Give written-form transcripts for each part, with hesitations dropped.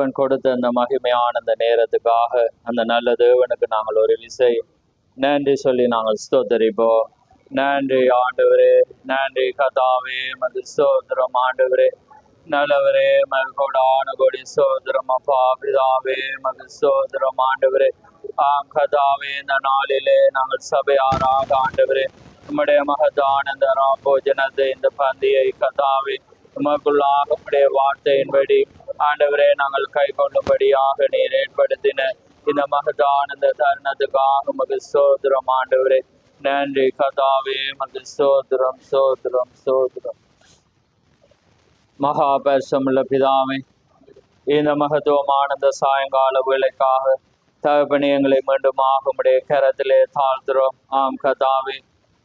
தேவன் கொடுத்த அந்த மகிமையான அந்த நேரத்துக்காக அந்த நல்ல தேவனுக்கு நாங்கள் ஒரு விசை நன்றி சொல்லி நாங்கள் ஸ்தோத்தரிப்போம். நன்றி ஆண்டவரே, நன்றி கதாவே, மது ஸ்தோத்திரம் ஆண்டவரே, நல்லவரே, மகோடான கொடி ஸ்தோத்திரம் அப்பா பிதாவே, மது ஸ்தோத்திரம் ஆண்டவரே. கதாவே, இந்த நாளிலே நாங்கள் சபையாராக ஆண்டவரே உம்முடைய மகதான இந்த ராபோஜனத்தை இந்த பந்தியை கதாவே உமக்குள்ளாக உம்முடைய வார்த்தையின்படி ஆண்டவரே நாங்கள் கை கொள்ளும்படியாக நீர் ஏற்படுத்தின இந்த மகதான இந்த தருணத்துக்காக உமக்கு ஸ்தோத்திரம் ஆண்டவரே. நன்றி கதாவே, மது ஸ்தோத்திரம் ஸ்தோத்திரம் ஸ்தோத்திரம். மகாபரிசமுள்ள பிதாவே, இந்த மகத்துவமான இந்த சாயங்கால வேலைக்காக தகப்பனே எங்களை மீண்டுமாக உம்முடைய கரத்திலே தாழ்த்துறோம். ஆம் கதாவே,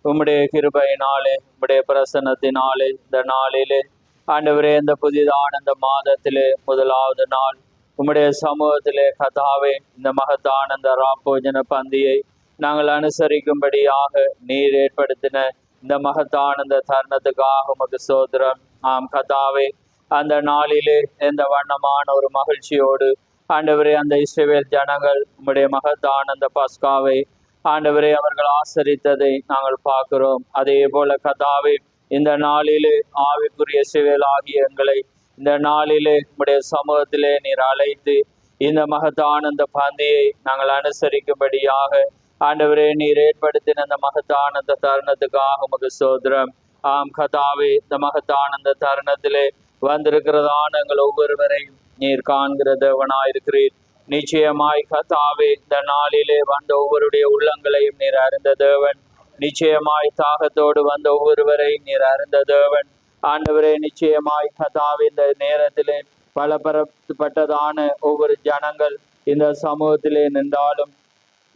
உம்முடைய கிருபையினாலே உம்முடைய பிரசன்னத்தினாலே இந்த நாளிலே ஆண்டவரே இந்த புதிதான இந்த மாதத்திலே முதலாவது நாள் உம்முடைய சமூகத்திலே கதாவே இந்த மகத்தான இந்த ராப்போஜன பந்தியை நாங்கள் அனுசரிக்கும்படியாக நீர் ஏற்படுத்தின இந்த மகத்தான இந்த தருணத்துக்காக உமக்கு சோதரம். ஆம் கதாவே, அந்த நாளிலே எந்த வண்ணமான ஒரு மகிழ்ச்சியோடு ஆண்டவரே அந்த இஸ்ரவேல் ஜனங்கள் உம்முடைய மகத்தான அந்த பஸ்காவை ஆண்டவரே அவர்கள் ஆசரித்ததை நாங்கள் பார்க்கிறோம். அதே போல கதாவே இந்த நாளிலே ஆவிக்குரிய இஸ்ரவேல் ஆகிய எங்களை இந்த நாளிலே உம்முடைய சமூகத்திலே நீர் அழைத்து இந்த மகத்தான அந்த பந்தியை நாங்கள் அனுசரிக்கும்படியாக ஆண்டவரே நீர் ஏற்படுத்தின இந்த மகத்தான அந்த தருணத்துக்காக உமக்கு சோதரம். ஆம் கதாவே, இந்த மகத்தான அந்த தருணத்திலே வந்திருக்கிறதான எங்கள் ஒவ்வொருவரையும் நீர் காண்கிற தேவனாயிருக்கிறீர். நிச்சயமாய் கதாவே இந்த நாளிலே வந்த ஒவ்வொருடைய உள்ளங்களையும் நீர் அறிந்த தேவன். நிச்சயமாய் தாகத்தோடு வந்த ஒவ்வொருவரையும் நீர் அறிந்த தேவன். ஆண்டவரே நிச்சயமாய் கதாவே இந்த நேரத்திலே பலப்பட்டதான ஒவ்வொரு ஜனங்கள் இந்த சமூகத்திலே நின்றாலும்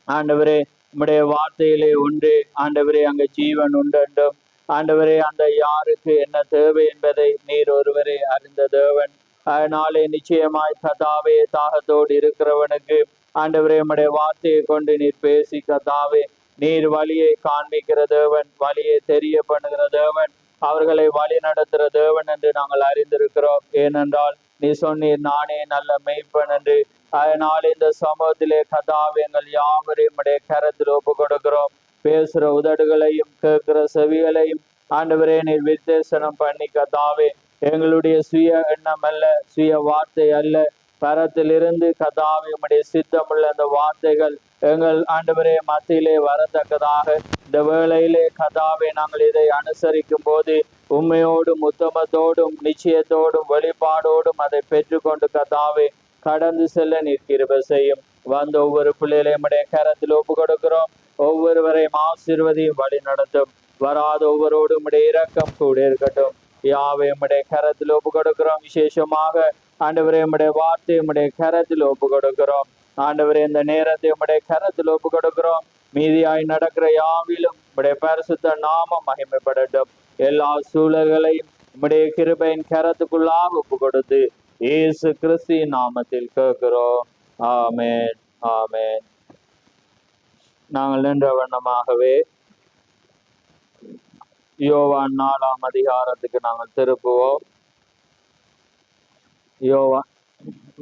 ஆண்டவரே உம்முடைய வார்த்தையிலே உண்டு ஆண்டவரே அங்கே ஜீவன் உண்டென்றும் ஆண்டவரே அந்த யாருக்கு என்ன தேவை என்பதை நீர் ஒருவரே அறிந்த தேவன். அதனாலே நிச்சயமாய் கதாவே தாகத்தோடு இருக்கிறவனுக்கு ஆண்டவரே உம்முடைய வார்த்தையை கொண்டு நீர் பேசி கதாவே நீர் வழியை காண்பிக்கிற தேவன், வழியை தெரிய பண்ணுகிற தேவன், அவர்களை வழி நடத்துகிற தேவன் என்று நாங்கள் அறிந்திருக்கிறோம். ஏனென்றால் நீ சொன்னீர் நானே நல்ல மெய்ப்பன் என்று. அதனால் இந்த சமூகத்திலே கதாவே எங்கள் யாவரையும் உடைய கரத்தில் ஒப்பு கொடுக்கிறோம். பேசுகிற உதடுகளையும் கேட்கிற செவிகளையும் ஆண்டவரே நீர் விசேஷனம் பண்ணி கதாவே எங்களுடைய சுய எண்ணம் அல்ல, சுய வார்த்தை அல்ல, பரத்திலிருந்து கதாவே உம்முடைய சித்தமுள்ள அந்த வார்த்தைகள் எங்கள் ஆண்டவரே மத்தியிலே வரத்தக்கதாக இந்த வேளையிலே கதாவே நாங்கள் இதை அனுசரிக்கும் போது உண்மையோடும் உத்தமத்தோடும் நிச்சயத்தோடும் வெளிப்பாடோடும் அதை பெற்றுக்கொண்டு கதாவே கடந்து செல்ல நீர் கிருபை செய்யும். வந்த ஒவ்வொரு பிள்ளைகளையும் உடைய கரத்தில் ஒப்பு கொடுக்கிறோம். ஒவ்வொருவரையும் ஆசீர்வதியும் வழி நடத்தும். வராத ஒவ்வொருவரோடும் உடைய இரக்கம் கூட இருக்கட்டும். யாவை உம்முடைய கரத்தில் ஒப்பு கொடுக்கிறோம். விசேஷமாக ஆண்டவரே உம்முடைய வார்த்தை உம்முடைய கரத்தில் ஒப்பு கொடுக்கிறோம். ஆண்டவரே இந்த நேரத்தை உம்முடைய கரத்தில் ஒப்பு கொடுக்கிறோம். மீதியாய் நடக்கிற யாவிலும் உம்முடைய பரிசுத்த நாமம் மகிமைப்படட்டும். எல்லா சூழல்களையும் உம்முடைய கிருபையின் கரத்துக்குள்ளாக ஒப்பு கொடுத்து இயேசு கிறிஸ்துவின் நாமத்தில் கேட்கிறோம். ஆமென், ஆமென். நாங்கள் நின்ற வண்ணமாகவே யோவான் 4ஆம் அதிகாரத்துக்கு நாங்கள் திருப்புவோம். யோவான்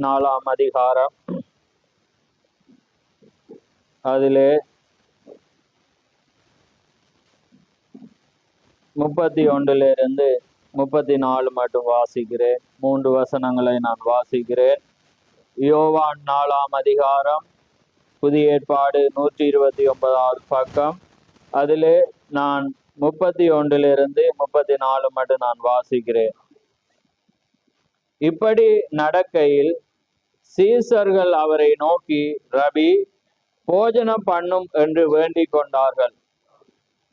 4ஆம் அதிகாரம், அதிலே 31 34 மட்டும் வாசிக்கிறேன். 3 வசனங்களை நான் வாசிக்கிறேன். யோவான் 4ஆம் அதிகாரம், புதிய ஏற்பாடு 129வது பக்கம். அதிலே நான் 31 34 மட்டும் நான் வாசிக்கிறேன். இப்படி நடக்கையில் சீசர்கள் அவரை நோக்கி, ரபி, போஜனம் பண்ணும் என்று வேண்டிக் கொண்டார்கள்.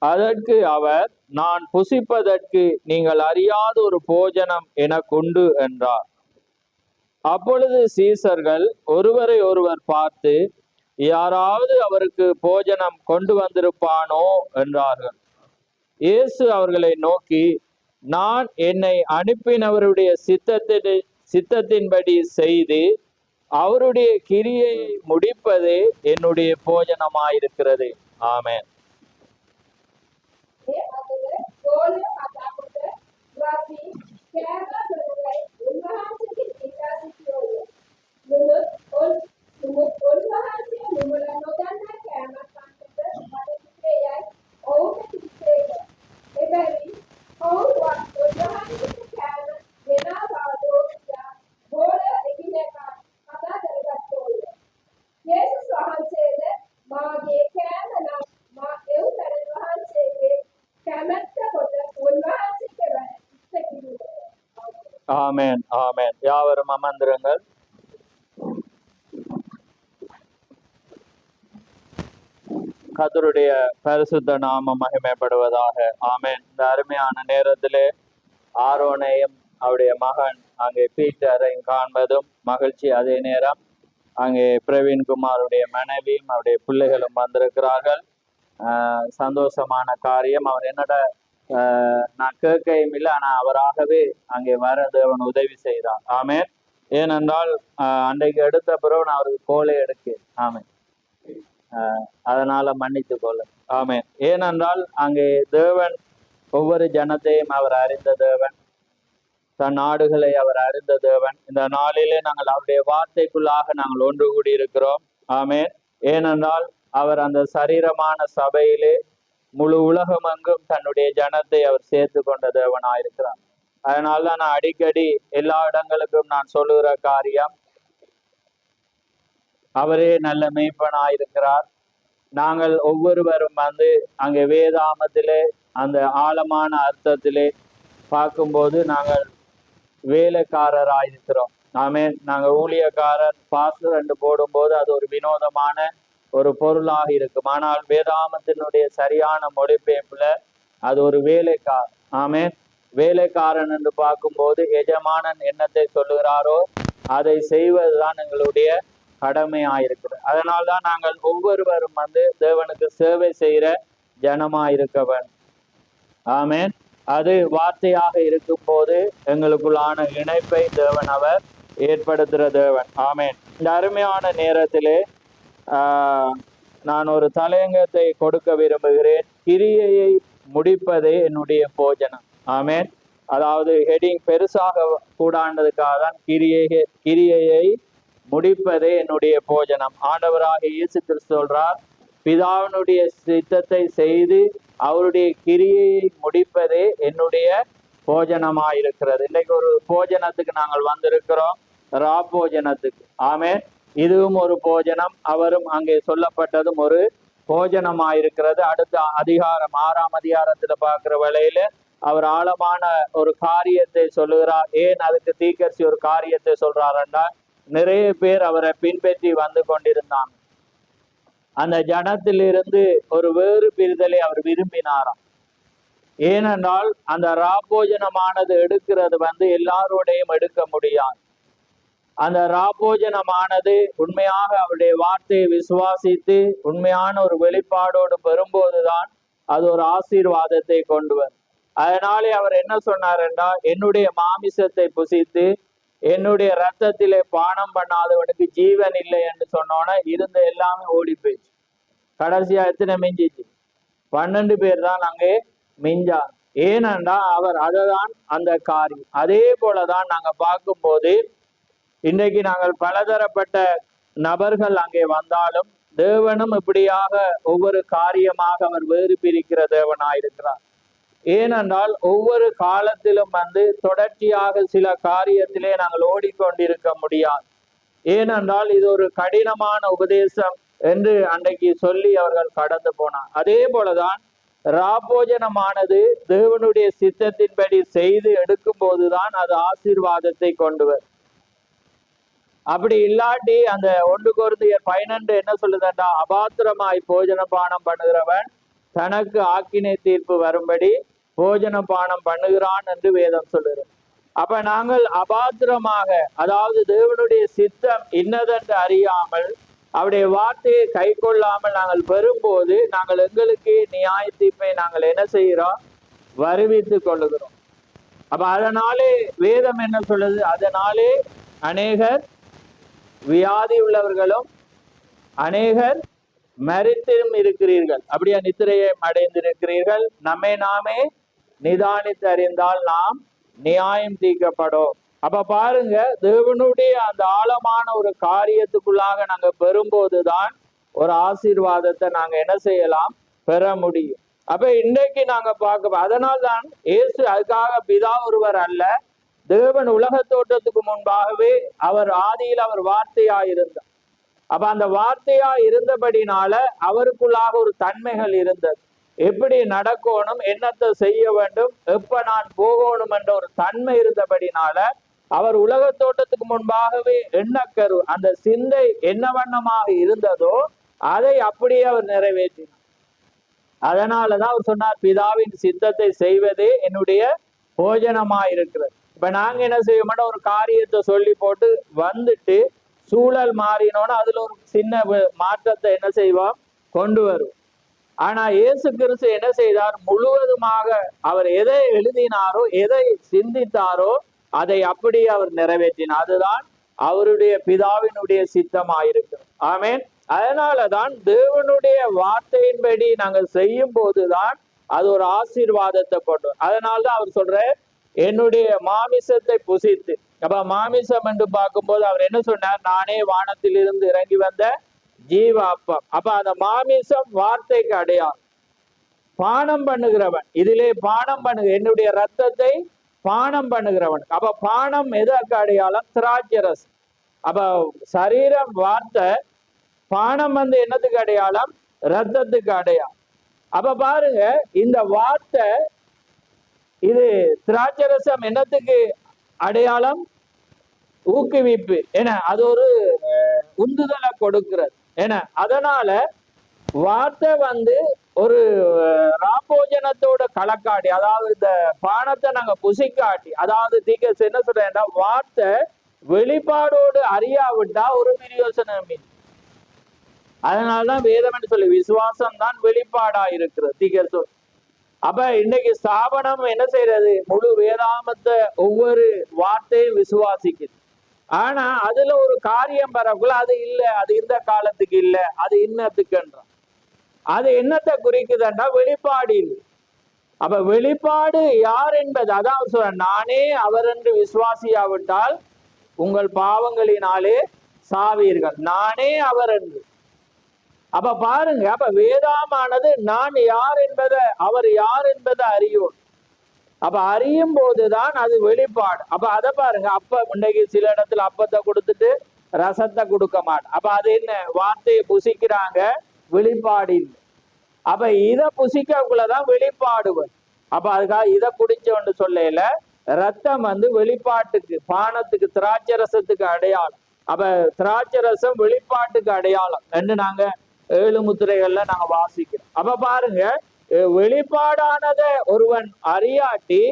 அதற்கு அவர், நான் புசிப்பதற்கு நீங்கள் அறியாத ஒரு போஜனம் எனக்குண்டு என்றார். அப்பொழுது சீசர்கள் ஒருவரை ஒருவர் பார்த்து, யாராவது அவருக்கு போஜனம் கொண்டு வந்திருப்பானோ என்றார்கள். இயேசு அவர்களை நோக்கி, நான் என்னை அனுப்பினவருடைய சித்தத்தின்படி செய்து அவருடைய கிரியை முடிப்பதே என்னுடைய போஜனமாயிருக்கிறது. ஆமென். ஆமென் ஆமென். யாவரும் அமர்ந்திருங்கள். கர்த்தருடைய பரிசுத்த நாமம் மகிமைப்படுவதாக. ஆமென். இந்த அருமையான நேரத்திலே ஆரோனையும் அவருடைய மகன் அங்கே பீட்டரையும் காண்பதும் மகிழ்ச்சி. அதே நேரம் அங்கே பிரவீன்குமாருடைய மனைவியும் அவருடைய பிள்ளைகளும் வந்திருக்கிறார்கள். சந்தோஷமான காரியம். அவர் என்னோட நான் கேட்கையும் இல்லை, ஆனால் அவராகவே அங்கே வர தேவன் உதவி செய்தார். ஆமென். ஏனென்றால் அன்றைக்கு எடுத்த பிறகு நான் அவருக்கு கோலை எடுக்கேன். ஆமென். அதனால மன்னித்து கொள்ள. ஆமென். ஏனென்றால் அங்கே தேவன் ஒவ்வொரு ஜனத்தையும் அவர் அறிந்த தேவன், தன் நாடுகளை அவர் அறிந்த தேவன். இந்த நாளிலே நாங்கள் அவருடைய வார்த்தைக்குள்ளாக நாங்கள் ஒன்று கூடி இருக்கிறோம். ஆமென். ஏனென்றால் அவர் அந்த சரீரமான சபையிலே முழு உலகம் எங்கும் தன்னுடைய ஜனத்தை அவர் சேர்த்து கொண்ட தேவனாயிருக்கிறார். அதனால்தான் நான் அடிக்கடி எல்லா இடங்களுக்கும் நான் சொல்லுகிற காரியம், அவரே நல்ல மேய்ப்பனாயிருக்கிறார். நாங்கள் ஒவ்வொருவரும் வந்து அங்கே வேதாமத்திலே அந்த ஆழமான அர்த்தத்திலே பார்க்கும்போது நாங்கள் வேலைக்காரராயிருக்கிறோம். ஆமென். நாங்கள் ஊழியக்காரர் பாஸ்டர் என்று போடும்போது அது ஒரு வினோதமான ஒரு பொருளாக இருக்கும். ஆனால் வேதாமத்தினுடைய சரியான மொழிபெயர்ப்புல அது ஒரு வேலைக்காரன். ஆமென். வேலைக்காரன் என்று பார்க்கும்போது எஜமானன் என்னத்தை சொல்லுகிறாரோ அதை செய்வதுதான் எங்களுடைய கடமையாயிருக்கிறது. அதனால்தான் நாங்கள் ஒவ்வொருவரும் வந்து தேவனுக்கு சேவை செய்கிற ஜனமாயிருக்கவன். ஆமென். அது வார்த்தையாக இருக்கும் போது எங்களுக்குள்ளான இணைப்பை தேவன் அவர் ஏற்படுத்துகிற தேவன். ஆமென். இந்த அருமையான நேரத்திலே நான் ஒரு தலையங்கத்தை கொடுக்க விரும்புகிறேன். கிரியையை முடிப்பதே என்னுடைய போஜனம். ஆமென். அதாவது ஹெடிங் பெருசாக கூடாண்டதுக்காக தான் கிரியையை முடிப்பதே என்னுடைய போஜனம். ஆண்டவராக இயேசு கிறிஸ்து சொல்றார், பிதாவினுடைய சித்தத்தை செய்து அவருடைய கிரியையை முடிப்பதே என்னுடைய போஜனமாயிருக்கிறது. இன்றைக்கு ஒரு போஜனத்துக்கு நாங்கள் வந்திருக்கிறோம், ரா போஜனத்துக்கு. ஆமென். இதுவும் ஒரு போஜனம். அவரும் அங்கே சொல்லப்பட்டதும் ஒரு போஜனமாயிருக்கிறது. அடுத்த அதிகாரம் 6ஆம் அதிகாரத்துல பார்க்கிற வேளையில அவர் ஆழமான ஒரு காரியத்தை சொல்லுகிறார். ஏன் அதுக்கு தீர்க்கதரிசி ஒரு காரியத்தை சொல்றார் என்றால், நிறைய பேர் அவரை பின்பற்றி வந்து கொண்டிருந்தாங்க. அந்த ஜனத்திலிருந்து ஒரு வேறு பிரிதலை அவர் விரும்பினாராம். ஏனென்றால் அந்த ராபோஜனமானது எடுக்கிறது வந்து எல்லாரோடையும் எடுக்க முடியாது. அந்த ராபோஜனமானது உண்மையாக அவருடைய வார்த்தையை விசுவாசித்து உண்மையான ஒரு வெளிப்பாடோடு பெறும்போதுதான் அது ஒரு ஆசீர்வாதத்தை கொண்டு வரும். அதனாலே அவர் என்ன சொன்னார் என்றால், என்னுடைய மாமிசத்தை புசித்து என்னுடைய ரத்தத்திலே பானம் பண்ணாதவனுக்கு ஜீவன் இல்லை என்று சொன்னோன்னா இருந்த எல்லாமே ஓடி போயிடுச்சு. கடைசியா எத்தனை மிஞ்சிச்சு? 12 பேர் தான் அங்கே மிஞ்சா. ஏனென்றா அவர் அதுதான் அந்த காரியம். அதே போலதான் நாங்க பார்க்கும்போது இன்றைக்கு நாங்கள் பலதரப்பட்ட நபர்கள் அங்கே வந்தாலும் தேவனும் இப்படியாக ஒவ்வொரு காரியமாக அவர் வேறு பிரிக்கிற தேவனாயிருக்கிறார். ஏனென்றால் ஒவ்வொரு காலத்திலும் வந்து தொடர்ச்சியாக சில காரியத்திலே நாங்கள் ஓடிக்கொண்டிருக்க முடியாது. ஏனென்றால் இது ஒரு கடினமான உபதேசம் என்று அன்றைக்கு சொல்லி அவர்கள் கடந்து போனார். அதே போலதான் ராபோஜனமானது தேவனுடைய சித்தத்தின்படி செய்து எடுக்கும் போதுதான் அது ஆசீர்வாதத்தை கொண்டு வரும். அப்படி இல்லாட்டி அந்த 1 கொரிந்தியர் 12 என்ன சொல்லுதுண்டா, அபாத்திரமாய் போஜன பானம் பண்ணுகிறவன் தனக்கு ஆக்கினை தீர்ப்பு வரும்படி போஜன பானம் பண்ணுகிறான் என்று வேதம் சொல்லுகிறது. அப்ப நாங்கள் அபாத்திரமாக, அதாவது தேவனுடைய சித்தம் இன்னதென்று அறியாமல் அவருடைய வார்த்தையை கை கொள்ளாமல் நாங்கள் பெறும்போது நாங்கள் எங்களுக்கு நியாய தீர்ப்பை நாங்கள் என்ன செய்கிறோம்? வருவித்து கொள்ளுகிறோம். அப்ப அதனாலே வேதம் என்ன சொல்லுது? அதனாலே அநேகர் வியாதி உள்ளவர்களும் அநேகர் மரித்தும் இருக்கிறீர்கள். அப்படியே நித்திரையை அடைந்திருக்கிறீர்கள். நம்மை நாமே நிதானித்து அறிந்தால் நாம் நியாயம் தீர்க்கப்படும். அப்ப பாருங்க, தேவனுடைய அந்த ஆழமான ஒரு காரியத்துக்குள்ளாக நாங்க பெறும்போதுதான் ஒரு ஆசீர்வாதத்தை நாங்க என்ன செய்யலாம்? பெற முடியும். அப்ப இன்றைக்கு நாங்க பார்க்க, அதனால்தான் இயேசு அதுக்காக பிதா ஒருவர் அல்ல, தேவன் உலக தோற்றத்துக்கு முன்பாகவே அவர் ஆதியில் அவர் வார்த்தையாயிருந்தார். அப்ப அந்த வார்த்தையா இருந்தபடினால அவருக்குள்ளாக ஒரு தன்மைகள் இருந்தது. எப்படி நடக்கணும், என்னத்தை செய்ய வேண்டும், எப்ப நான் போகணும் என்ற ஒரு தன்மை இருந்தபடினால அவர் உலக தோட்டத்துக்கு முன்பாகவே எண்ணக்கரு அந்த சிந்தை என்ன வண்ணமாக இருந்ததோ அதை அப்படியே அவர் நிறைவேற்றினார். அதனாலதான் அவர் சொன்னார், பிதாவின் சித்தத்தை செய்வதே என்னுடைய போஜனமாயிருக்கிறது. இப்ப நாங்க என்ன செய்வோம்னா ஒரு காரியத்தை சொல்லி போட்டு வந்துட்டு சூழல் மாறினோன்னு அதுல ஒரு சின்ன மாற்றத்தை என்ன செய்வோம், கொண்டு வரும். ஆனா இயேசு கிறிஸ்து என்ன செய்தார், முழுவதுமாக அவர் எதை எழுதினாரோ எதை சிந்தித்தாரோ அதை அப்படியே அவர் நிறைவேற்றினார். அதுதான் அவருடைய பிதாவினுடைய சித்தமாயிருக்கிறது. ஆமேன். அதனாலதான் தேவனுடைய வார்த்தையின்படி நாங்கள் செய்யும் போதுதான் அது ஒரு ஆசீர்வாதத்தை கொண்டு. அதனால்தான் அவர் சொல்ற, என்னுடைய மாமிசத்தை புசித்து. அப்ப மாமிசம் என்று பார்க்கும்போது அவர் என்ன சொன்னார், நானே வானத்தில் இருந்து இறங்கி வந்த ஜீவ அப்பம். அப்ப அந்த மாமிசம் வார்த்தைக்கு அடையாளம். பானம் பண்ணுகிறவன், இதிலே பானம் பண்ணுக, என்னுடைய ரத்தத்தை பானம் பண்ணுகிறவன். அப்ப பானம் எதற்கு அடையாளம், திராட்சரஸ். அப்ப சரீரம் வார்த்தை, பானம் வந்து என்னத்துக்கு அடையாளம், ரத்தத்துக்கு அடையாளம். அப்ப பாருங்க, இந்த வார்த்தை இது திராட்சரசம் என்னத்துக்கு அடையாளம், ஊக்குவிப்பு என, அது ஒரு உந்துதலை கொடுக்கிறது என. அதனால வார்த்தை வந்து ஒரு ராபோஜனத்தோட கலக்காட்டி, அதாவது இந்த பானத்தை நாங்க புசிக்காட்டி, அதாவது தீக்க என்ன சொல்றேன்னா, வார்த்தை வெளிப்பாடோடு அறியாவிட்டா ஒரு பிரயோசனம் இல்லை. அதனாலதான் வேதம் சொல்லி விசுவாசம் தான் வெளிப்பாடா இருக்கிறது தீக்க சொல். அப்ப இன்னைக்கு ஸ்தாபனம் என்ன செய்யறது, முழு வேதாமத்தை ஒவ்வொரு வார்த்தையும் விசுவாசிக்குது. ஆனா அதுல ஒரு காரியம் வரக்குள்ள அது இல்லை, அது இந்த காலத்துக்கு இல்லை, அது இன்னத்துக்குன்ற. அது என்னத்தை குறிக்குதுன்றா வெளிப்பாடு இல்லை. அப்ப வெளிப்பாடு யார் என்பது, அதான் சொல்ற, நானே அவர் என்று விசுவாசியாவிட்டால் உங்கள் பாவங்களினாலே சாவீர்கள், நானே அவர் என்று. அப்ப பாருங்க, அப்ப வேதாமானது நான் யார் என்பதை, அவர் யார் என்பதை அறியும். அப்ப அறியும் போதுதான் அது வெளிப்பாடு. அப்ப அதை பாருங்க, அப்ப இன்னைக்கு சில இடத்துல அப்பத்தை கொடுத்துட்டு ரசத்தை கொடுக்க மாட்டேன். அப்ப அது என்ன, வார்த்தையை புசிக்கிறாங்க, வெளிப்பாடு இல்லை. அப்ப இதை புசிக்கக்குள்ளதான் வெளிப்பாடுவது. அப்ப அதுக்காக இதை குடிச்சோன்னு சொல்லல, ரத்தம் வந்து வெளிப்பாட்டுக்கு, பானத்துக்கு, திராட்சரசத்துக்கு அடையாளம். அப்ப திராட்சரசம் வெளிப்பாட்டுக்கு அடையாளம் என்று நாங்க 7 முத்திரைகள்ல நாங்க வாசிக்கிறோம். அப்ப பாருங்க, வெளிப்பாடானத ஒருவன் அறியாட்டி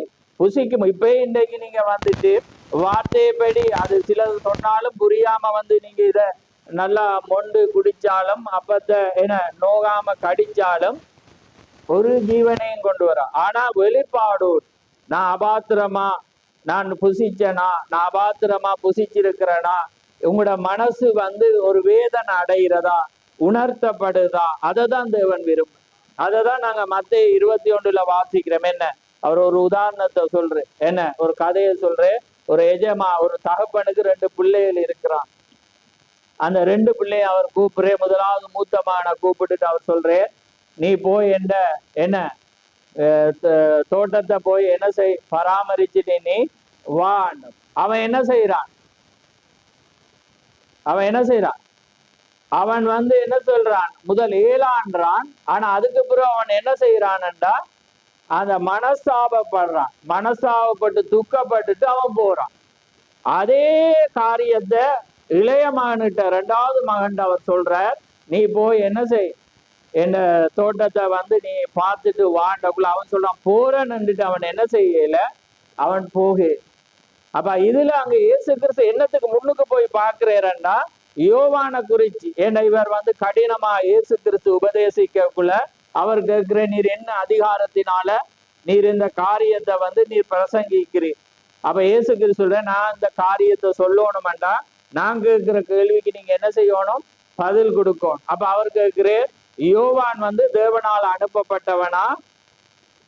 புசிக்கும். இப்ப இன்றைக்கு நீங்க வந்துட்டு வார்த்தையைப்படி அது சிலது சொன்னாலும் புரியாம வந்து நீங்க இத நல்லா மொண்டு குடிச்சாலும் அப்பத்த என்ன நோகாம கடிச்சாலும் ஒரு ஜீவனையும் கொண்டு வர. ஆனா வெளிப்பாடோடு, நான் அபாத்திரமா நான் புசிச்சேனா, நான் அபாத்திரமா புசிச்சிருக்கிறேனா, உங்களோட மனசு வந்து ஒரு வேதனை அடைகிறதா, உணர்த்தப்படுதா, அதை தான் தேவன் விரும்பும். அதை தான் நாங்க மத்தேயு 21 வாசிக்கிறோம். என்ன, அவர் ஒரு உதாரணத்தை சொல்றேன், என்ன ஒரு கதையை சொல்றேன். ஒரு எஜமா, ஒரு தகப்பனுக்கு 2 பிள்ளைகள் இருக்கிறான். அந்த 2 பிள்ளையை அவர் கூப்பிடுறேன். முதலாவது மூத்தமான கூப்பிட்டுட்டு அவர் சொல்றேன், நீ போய் என்ன தோட்டத்தை போய் என்ன செய், பராமரிச்சுட்டு நீ வா. அவன் என்ன செய்யறான், அவன் வந்து என்ன சொல்றான், முதல் ஏலான்றான். ஆனா அதுக்கு பிறகு அவன் என்ன செய்யறான்டா, அந்த மனஸ்தாபப்படுறான். மனஸ்தாபப்பட்டு துக்கப்பட்டுட்டு அவன் போறான். அதே காரியத்தை இளைய மகன்கிட்ட, 2வது மகன் அவர் சொல்றார், நீ போய் என்ன செய், என்ன தோட்டத்தை வந்து நீ பார்த்துட்டு வாண்டக்குள்ள. அவன் சொல்றான் போறேன்னுட்டு அவன் என்ன செய்யல, அவன் போக. அப்ப இதுல அங்க இயேசு கிறிஸ்து என்னத்துக்கு முன்னுக்கு போய் பார்க்கிறேன்டா, யோவானை குறிச்சு. ஏன்னா இவர் வந்து கடினமா இயேசு கிறிஸ்து உபதேசிக்கக்குள்ள அவர் கேட்கிற, நீர் என்ன அதிகாரத்தினால நீர் இந்த காரியத்தை வந்து நீர் பிரசங்கிக்கிறீர். அப்ப இயேசு கிறிஸ்து சொல்ற, நான் இந்த காரியத்தை சொல்லணும்டா, நான் கேட்கிற கேள்விக்கு நீங்க என்ன செய்யணும், பதில் கொடுக்கணும். அப்ப அவர் கேட்கிறேன், யோவான் வந்து தேவனால் அனுப்பப்பட்டவனா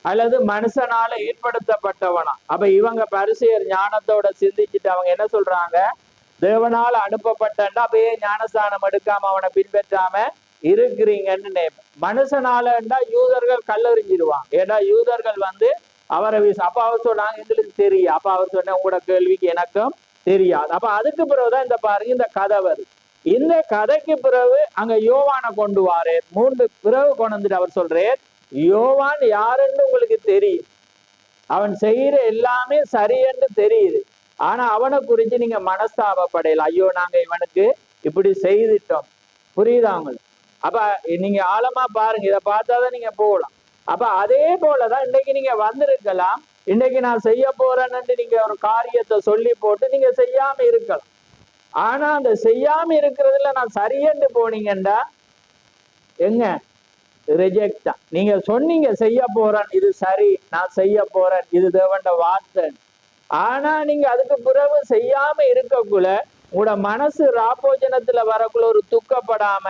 அல்லது மனுஷனால ஏற்படுத்தப்பட்டவனா? அப்ப இவங்க பரிசேயர் ஞானத்தோட சிந்திச்சுட்டு அவங்க என்ன சொல்றாங்க, தேவனால அனுப்பப்பட்டா அப்பயே ஞானஸ்தானம் எடுக்காம அவனை பின்பற்றாம இருக்கிறீங்கன்னு. மனுஷனாலண்டா யூதர்கள் கல்லறிஞ்சிடுவாங்க. ஏன்னா யூதர்கள் வந்து அவரை அப்ப அவர் சொன்னாங்க, எங்களுக்கு தெரியும். அப்ப அவர் சொன்ன, உங்களோட கேள்விக்கு எனக்கும் தெரியாது. அப்ப அதுக்கு பிறகுதான் இந்த பாருங்க இந்த கதை வருது. இந்த கதைக்கு பிறகு அங்க யோவானை கொண்டு வாரே, 3 பிறகு கொண்டு வந்துட்டு அவர் சொல்றேன், யோவான் யாருன்னு உங்களுக்கு தெரியும், அவன் செய்யற எல்லாமே சரி என்று தெரியுது. ஆனா அவனை குறித்து நீங்க மனஸ்தாபப்படையல, ஐயோ நாங்க இவனுக்கு இப்படி செய்துட்டோம். புரியுதா உங்களுக்கு? அப்ப நீங்க ஆழமா பாருங்க, இதை பார்த்தாதான் நீங்க போகலாம். அப்ப அதே போலதான் இன்னைக்கு நீங்க வந்திருக்கலாம், இன்னைக்கு நான் செய்ய போறேன்னு நீங்க ஒரு காரியத்தை சொல்லி போட்டு நீங்க செய்யாம இருக்கலாம். ஆனா அந்த செய்யாம இருக்கிறதுல நான் சரியென்று போனீங்கன்னா எங்க ரிஜெக்ட் தான். நீங்க சொன்னீங்க செய்ய போறேன், இது சரி, நான் செய்ய போறேன், இது தேவண்ட வார்த்தை. ஆனா நீங்க அதுக்கு பிறகு செய்யாம இருக்கக்குள்ள உங்களோட மனசு ராப்போஜனத்துல வரக்குள்ள ஒரு துக்கப்படாம,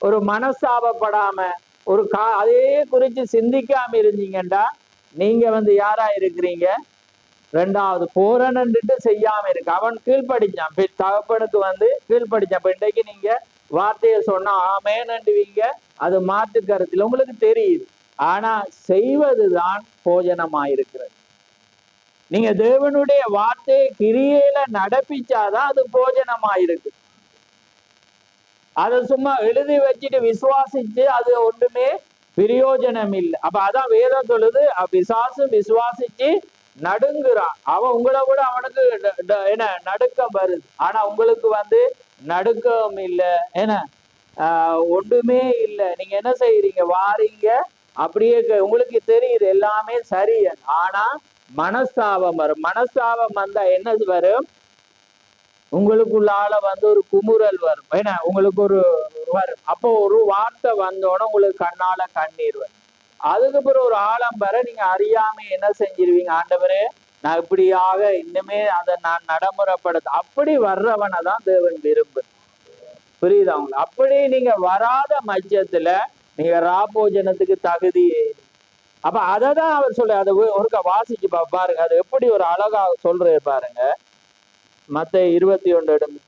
ஒரு மனஸ்தாபப்படாம, ஒரு அதே குறிச்சு சிந்திக்காம இருந்தீங்கன்னா நீங்க யாரா இருக்கிறீங்க? ரெண்டாவது போறன்னுட்டு செய்யாம இருக்கு. அவன் கீழ்படிச்சான், தகப்பனுக்கு கீழ்படிச்சான். இப்ப இன்றைக்கு நீங்க வார்த்தையை சொன்னா ஆமேன்னுவீங்க, அது மாற்று கருத்துல உங்களுக்கு தெரியுது. ஆனா செய்வதுதான் போஜனமாயிருக்கிறது. நீங்க தேவனுடைய வார்த்தையை கிரியையில நடப்பிச்சாதான் அது போஜனமாயிருக்கு. அதை சும்மா எழுதி வச்சுட்டு விசுவாசிச்சு அது ஒன்றுமே பிரயோஜனம் இல்லை. அப்ப அதான் வேதம் சொல்லுது, பிசாசும் விசுவாசிச்சு நடுங்குறான். அவன் உங்களை விட அவனுக்கு என்ன நடுக்கம் வருது, ஆனா உங்களுக்கு நடுக்கம் இல்லை, என்ன ஒன்றுமே இல்லை. நீங்க என்ன செய்யறீங்க? வாரீங்க, அப்படியே உங்களுக்கு தெரியுது எல்லாமே சரி. ஆனா மனஸ்தாபம் வரும். மனஸ்தாபம் வந்தா என்ன வரும்? உங்களுக்குள்ளால ஒரு குமுறல் வரும், ஏன்னா உங்களுக்கு ஒரு வரும். அப்போ ஒரு வார்த்தை வந்தோன்னா உங்களுக்கு கண்ணால கண்ணீர் வரும். அதுக்கப்புறம் ஒரு ஆழம் வர நீங்க அறியாம என்ன செஞ்சிருவீங்க? ஆண்டவரே நான் இப்படியாக இன்னுமே அதை நான் நடைமுறைப்படுத்த. அப்படி வர்றவனை தான் தேவன் விரும்பு. புரியுதா உங்களுக்கு? அப்படி நீங்க வராத மத்தியத்துல நீங்க ராபோஜனத்துக்கு தகுதியே. அப்ப அததான் அவர் சொல்ல, அதை ஒருக்க வாசிச்சு பாருங்க, அது எப்படி ஒரு அழகா சொல்றாரு பாருங்க. மத்தேயு 21 எடுங்க.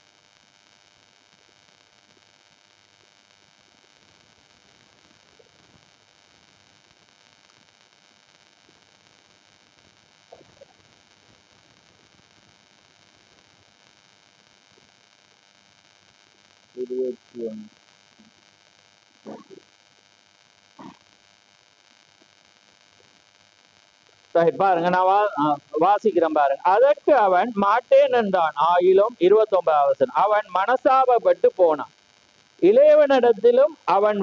பாருங்க, நான் வாசிக்கிறேன் பாருங்க. அதற்கு அவன் மாட்டேன் என்றான். ஆயிலும் 29 அவன் மனசாபப்பட்டு போனான். இளையவனிடத்திலும் அவன்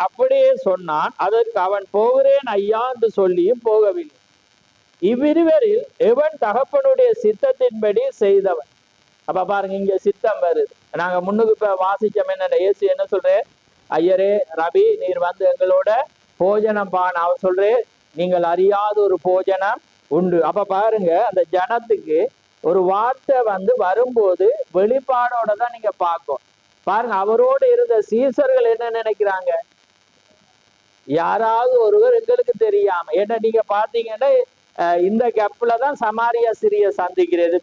அப்படியே சொன்னான். அதற்கு அவன் போகிறேன் ஐயா என்று சொல்லியும் போகவில்லை. இவ்விருவரில் எவன் தகப்பனுடைய சித்தத்தின்படி செய்தவன்? அப்ப பாருங்க, இங்க சித்தம் வருது. நாங்க முன்னுக்கு இப்ப வாசிச்சோம். என்ன இயேசு என்ன சொல்றேன்? ஐயரே ரபி, நீர் எங்களோட போஜனம் பான். அவர் சொல்றேன், நீங்கள் அறியாத ஒரு போஜனம் உண்டு. அப்ப பாருங்க, அந்த ஜனத்துக்கு ஒரு வார்த்தை வரும்போது வெளிப்பாடோட தான் நீங்க பார்க்கும். பாருங்க, அவரோடு இருந்த சீசர்கள் என்ன நினைக்கிறாங்க? யாராவது ஒருவர் எங்களுக்கு தெரியாம, ஏன்னா நீங்க பாத்தீங்கன்னா இந்த கெப்ல தான் சமாரிய சிறிய சந்திக்கிறது.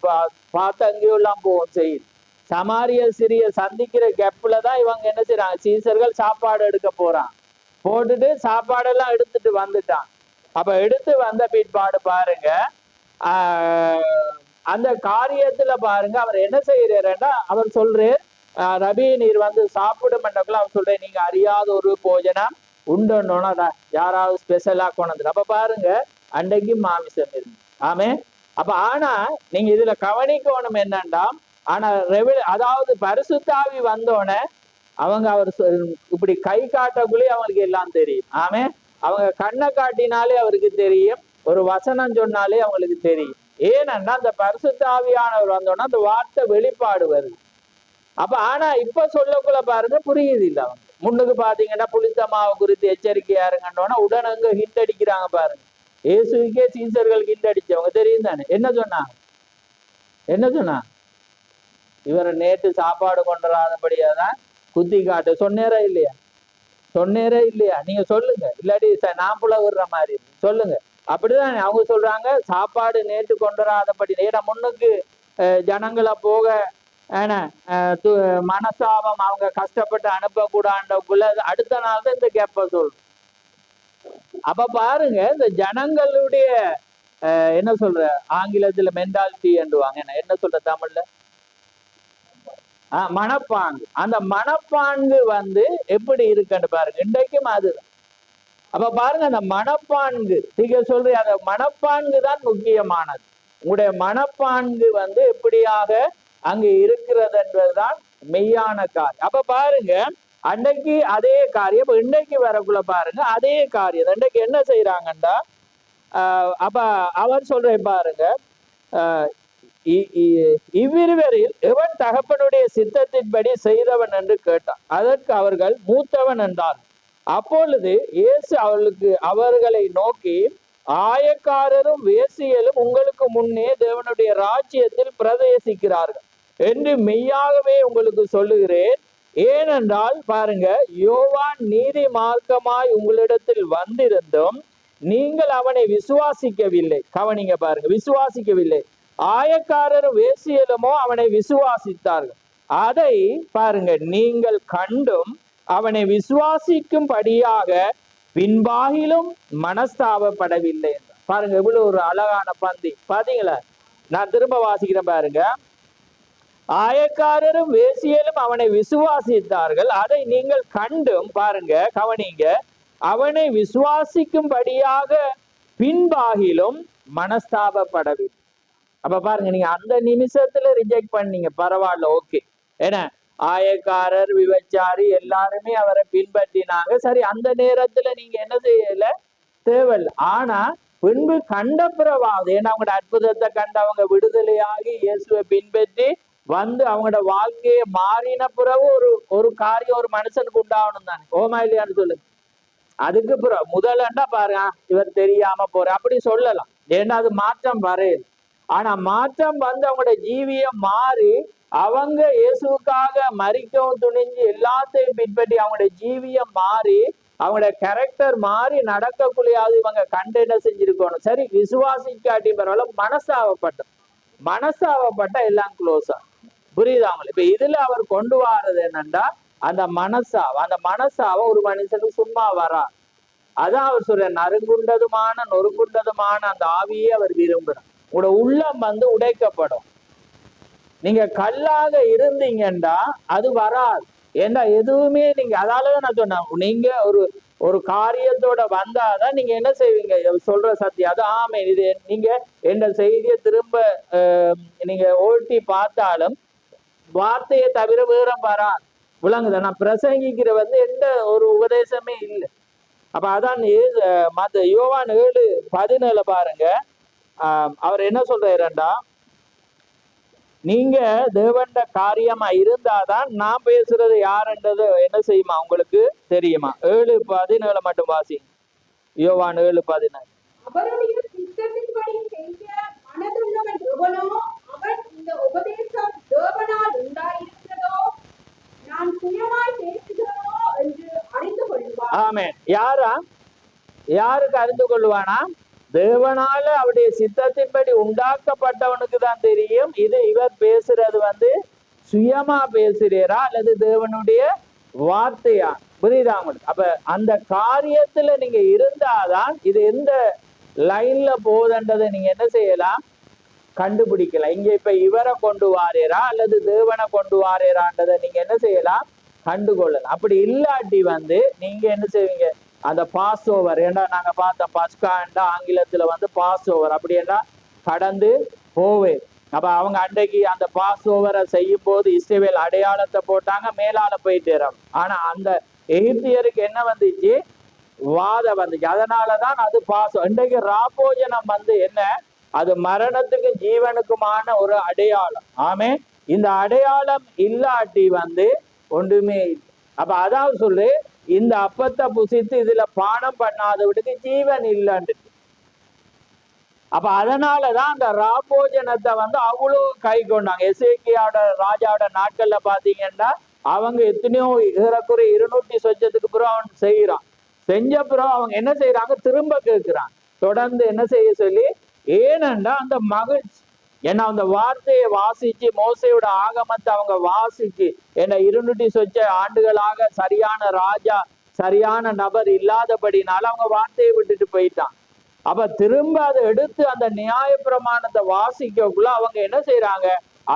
பார்த்து அங்கேயும் எல்லாம் போவோம் செய்யுது. சமாரிய சிறிய சந்திக்கிற கெப்ல தான் இவங்க என்ன செய்யறாங்க? சீசர்கள் சாப்பாடு எடுக்க போறான். போட்டுட்டு சாப்பாடெல்லாம் எடுத்துட்டு வந்துட்டான். அப்ப எடுத்து வந்த பிற்பாடு பாருங்க, அந்த காரியத்துல பாருங்க அவர் என்ன செய்யறாருன்னா, அவர் சொல்றாரு, ரபி நீர் சாப்பிடுமென்றக்குள்ள அவர் சொல்றேன், நீங்க அறியாத ஒரு போஜனம் உண்டுன்னோன்னா யாராவது ஸ்பெஷலா கொண்டு. அப்ப பாருங்க, அன்றைக்கு மாமிசம் இருக்கு. ஆமே. அப்ப ஆனா நீங்க இதுல கவனிக்கணும் என்னண்டா, ஆனா அதாவது பரிசுத்தாவி வந்தோடனே அவங்க அவர் இப்படி கை காட்டக்குள்ளே அவங்களுக்கு எல்லாம் தெரியும். ஆமே. அவங்க கண்ணை காட்டினாலே அவருக்கு தெரியும், ஒரு வசனம் சொன்னாலே அவங்களுக்கு தெரியும். ஏனன்னா அந்த பரிசுத்தாவியானவர் வந்தோன்னா அந்த வார்த்தை வெளிப்பாடு வருது. அப்ப ஆனா இப்ப சொல்லக்குள்ள பாருங்க புரியுது இல்ல. அவங்க முன்னுக்கு பாத்தீங்கன்னா புளித்த மாவு குறித்து எச்சரிக்கையா இருங்கன்னோன்னா உடனே அங்க ஹிண்ட் அடிக்கிறாங்க பாருங்க. இயேசுக்கே சீசர்கள் ஹிண்ட் அடிச்சவங்க தெரியும் தானே. என்ன சொன்னாங்க? இவரை நேற்று சாப்பாடு கொண்டுறாதபடியாதான் குத்தி காட்டு சொன்னேரா இல்லையா? நீங்க சொல்லுங்க, இல்லாட்டி நான் புல விடுற மாதிரி சொல்லுங்க. அப்படிதான் அவங்க சொல்றாங்க, சாப்பாடு நேற்று கொண்டுறாதபடி. ஏன்னா முன்னுக்கு ஜனங்களை போக மனசாபம், அவங்க கஷ்டப்பட்டு அனுப்பக்கூடாதுக்குள்ள அடுத்த நாள் தான் இந்த கேப்ப சொல்றோம். அப்ப பாருங்க, இந்த ஜனங்களுடைய என்ன சொல்ற ஆங்கிலத்துல மென்டாலிட்டி என்றுவாங்க, என்ன சொல்ற தமிழ்ல மனப்பாங்கு. அந்த மனப்பாங்கு எப்படி இருக்குன்னு பாருங்க. இன்றைக்கும் அதுதான். அப்ப பாருங்க, அந்த மனப்பான்கு நீங்க சொல்றீங்க, அந்த மனப்பான்கு தான் முக்கியமானது. உங்களுடைய மனப்பான்கு எப்படியாக அங்கு இருக்கிறது என்பதுதான் மெய்யான காரியம். அப்ப பாருங்க, அன்னைக்கு அதே காரியம் இப்ப இன்னைக்கு வரக்குள்ள பாருங்க அதே காரியம். அன்னைக்கு என்ன செய்யறாங்கண்டா, அப்ப அவர் சொல்றேன் பாருங்க, இவ்விருவரில் எவன் தகப்பனுடைய சித்தத்தின்படி செய்தவன் என்று கேட்டான். அதற்கு அவர்கள் மூத்தவன் என்றார். அப்பொழுது இயேசு அவர்களை நோக்கி, ஆயக்காரரும் வேசியலும் உங்களுக்கு முன்னே தேவனுடைய ராஜ்யத்தில் பிரவேசிக்கிறார்கள் என்று மெய்யாகவே உங்களுக்கு சொல்லுகிறேன். ஏனென்றால் பாருங்க, யோவான் நீதி மார்க்கமாய் உங்களிடத்தில் வந்திருந்தும் நீங்கள் அவனை விசுவாசிக்கவில்லை. கவனிங்க பாருங்க, விசுவாசிக்கவில்லை. ஆயக்காரரும் வேசியலுமோ அவனை விசுவாசித்தார்கள். அதை பாருங்க, நீங்கள் கண்டும் அவனை விசுவாசிக்கும்படியாக பின்பாகிலும் மனஸ்தாபப்படவில்லை என்றார். பாருங்க, இவ்வளவு ஒரு அழகான பந்தி. பாத்தீங்களா? நான் திரும்ப வாசிக்கிறேன் பாருங்க. ஆயக்காரரும் வேசியலும் அவனை விசுவாசித்தார்கள். அதை நீங்கள் கண்டும், பாருங்க கவனிங்க, அவனை விசுவாசிக்கும்படியாக பின்பாகிலும் மனஸ்தாபப்படவில்லை. அப்ப பாருங்க, நீங்க அந்த நிமிஷத்துல ரிஜெக்ட் பண்ணீங்க, பரவாயில்ல, ஓகே. ஏன்னா ஆயக்காரர் விபச்சாரி எல்லாருமே அவரை பின்பற்றினாங்க, சரி, அந்த நேரத்துல நீங்க என்ன செய்யல, தேவையில்லை. ஆனா பின்பு கண்ட பிறவாது, ஏன்னா அவங்களோட அற்புதத்தை கண்டு அவங்க விடுதலையாகி இயேசுவை பின்பற்றி அவங்களோட வாழ்க்கையை மாறின பிறகு ஒரு காரியம் ஒரு மனுஷனுக்கு உண்டாகணும் தானே, ஓமா இல்லையான்னு சொல்லுங்க. அதுக்கு பிறகு முதலண்டா பாருங்க, இவர் தெரியாம போற அப்படி சொல்லலாம், ஏன்னா அது மாற்றம் வரையல. ஆனா மாற்றம் அவங்களோட ஜீவியம் மாறி அவங்க இயேசுக்காக மரிக்கவும் துணிஞ்சு எல்லாத்தையும் பின்பற்றி அவங்களோட ஜீவியம் மாறி அவங்களோட கேரக்டர் மாறி நடக்கக்குள்ளையாவது இவங்க கண்டு என்ன செஞ்சிருக்கணும், சரி, விசுவாசிக்காட்டி பரவாயில்ல, மனசாவப்பட்ட எல்லாம் க்ளோஸா. புரியுதாங்களா? இப்ப இதுல அவர் கொண்டு வர்றது என்னன்னா, அந்த மனசாவை ஒரு மனுஷனுக்கு சும்மா வரா. அதான் அவர் சொல்ற, நொறுங்குண்டதுமான அந்த ஆவியே அவர் விரும்புறார். உங்களோட உள்ளம் உடைக்கப்படும். நீங்க கல்லாக இருந்தீங்கன்னா அது வராது. ஏன்னா எதுவுமே நீங்க, அதாலதான் நான் சொன்னேன், நீங்க ஒரு காரியத்தோட வந்தாதான் நீங்க என்ன செய்வீங்க, சொல்ற சத்தியம் அது ஆமே. இது நீங்க எந்த செய்தியை திரும்ப நீங்க ஓட்டி பார்த்தாலும் வார்த்தையை தவிர வேற வராது. விளங்குத? நான் பிரசங்கிக்கிற எந்த ஒரு உபதேசமே இல்லை. அப்ப அதான் மத்த யோவான் 7:17 பாருங்க, அவர் என்ன சொல்றாருண்டா, நீங்க தேவண்ட காரியமா இருந்தாதான் நான் பேசுறது யாருன்றது என்ன செய்யுமா உங்களுக்கு தெரியுமா? 7:17 மட்டும் வாசி. யோவான் 7:17. ஆமென். யாருக்கு அறிந்து கொள்வானா? தேவனால அவருடைய சித்தத்தின்படி உண்டாக்கப்பட்டவனுக்கு தான் தெரியும். இது இவர் பேசுறது சுயமா பேசுறா அல்லது தேவனுடைய வார்த்தையா? புரியுதா உங்களுக்கு? அப்ப அந்த காரியத்துல நீங்க இருந்தாதான் இது எந்த லைன்ல போகுதுன்றதை நீங்க என்ன செய்யலாம், கண்டுபிடிக்கலாம். இங்க இப்ப இவரை கொண்டு வாரேரா அல்லது தேவனை கொண்டு வாரேரான்றதை நீங்க என்ன செய்யலாம், கண்டுகொள்ளலாம். அப்படி இல்லாட்டி நீங்க என்ன செய்வீங்க, அந்த பாஸ் ஓவர், ஏண்டா நாங்க பார்த்தோம் பஸ்காண்டா ஆங்கிலத்துல பாஸ் ஓவர், அப்படி ஏண்டா கடந்து போவே. அப்ப அவங்க அன்றைக்கு அந்த பாஸ் ஓவரை செய்யும் போது இஸ்ரவேல் அடையாளத்தை போட்டாங்க, மேலால போயிட்டேறாங்க. ஆனா அந்த எகிப்தியருக்கு என்ன வந்துச்சு, வாதம் வந்துச்சு. அதனாலதான் அது பாஸ். இன்றைக்கு ராபோஜனம் என்ன, அது மரணத்துக்கும் ஜீவனுக்குமான ஒரு அடையாளம். ஆமே. இந்த அடையாளம் இல்லாட்டி ஒன்றுமே இல்லை. அப்ப அதாவது சொல்லு, இந்த அப்பத்தை புசித்து இதுல பானம் பண்ணாதவனுக்கு ஜீவன் இல்லைன்னு. அப்ப அதனாலதான் அந்த ராபோஜனத்தை அவ்வளவு கை கொண்டாங்க. எசேக்கியாவோட ராஜாவோட நாட்கள்ல பாத்தீங்கன்னா அவங்க எத்தனையோ ஏறக்குறைய 200 சொச்சத்துக்கு பிறகு அவன் செய்யறான். செஞ்ச பிறகு அவங்க என்ன செய்யறாங்க, திரும்ப கேட்கிறான் தொடர்ந்து என்ன செய்ய சொல்லி. ஏனென்றா அந்த மகிழ்ச்சி, ஏன்னா அந்த வார்த்தையை வாசிச்சு மோசையோட ஆகமத்தை அவங்க வாசிச்சு, ஏன்னா 200 சொச்ச ஆண்டுகளாக சரியான ராஜா சரியான நபர் இல்லாதபடினால அவங்க வார்த்தையை விட்டுட்டு போயிட்டான். அப்ப திரும்ப அதை எடுத்து அந்த நியாய பிரமாணத்தை வாசிக்கக்குள்ள அவங்க என்ன செய்யறாங்க,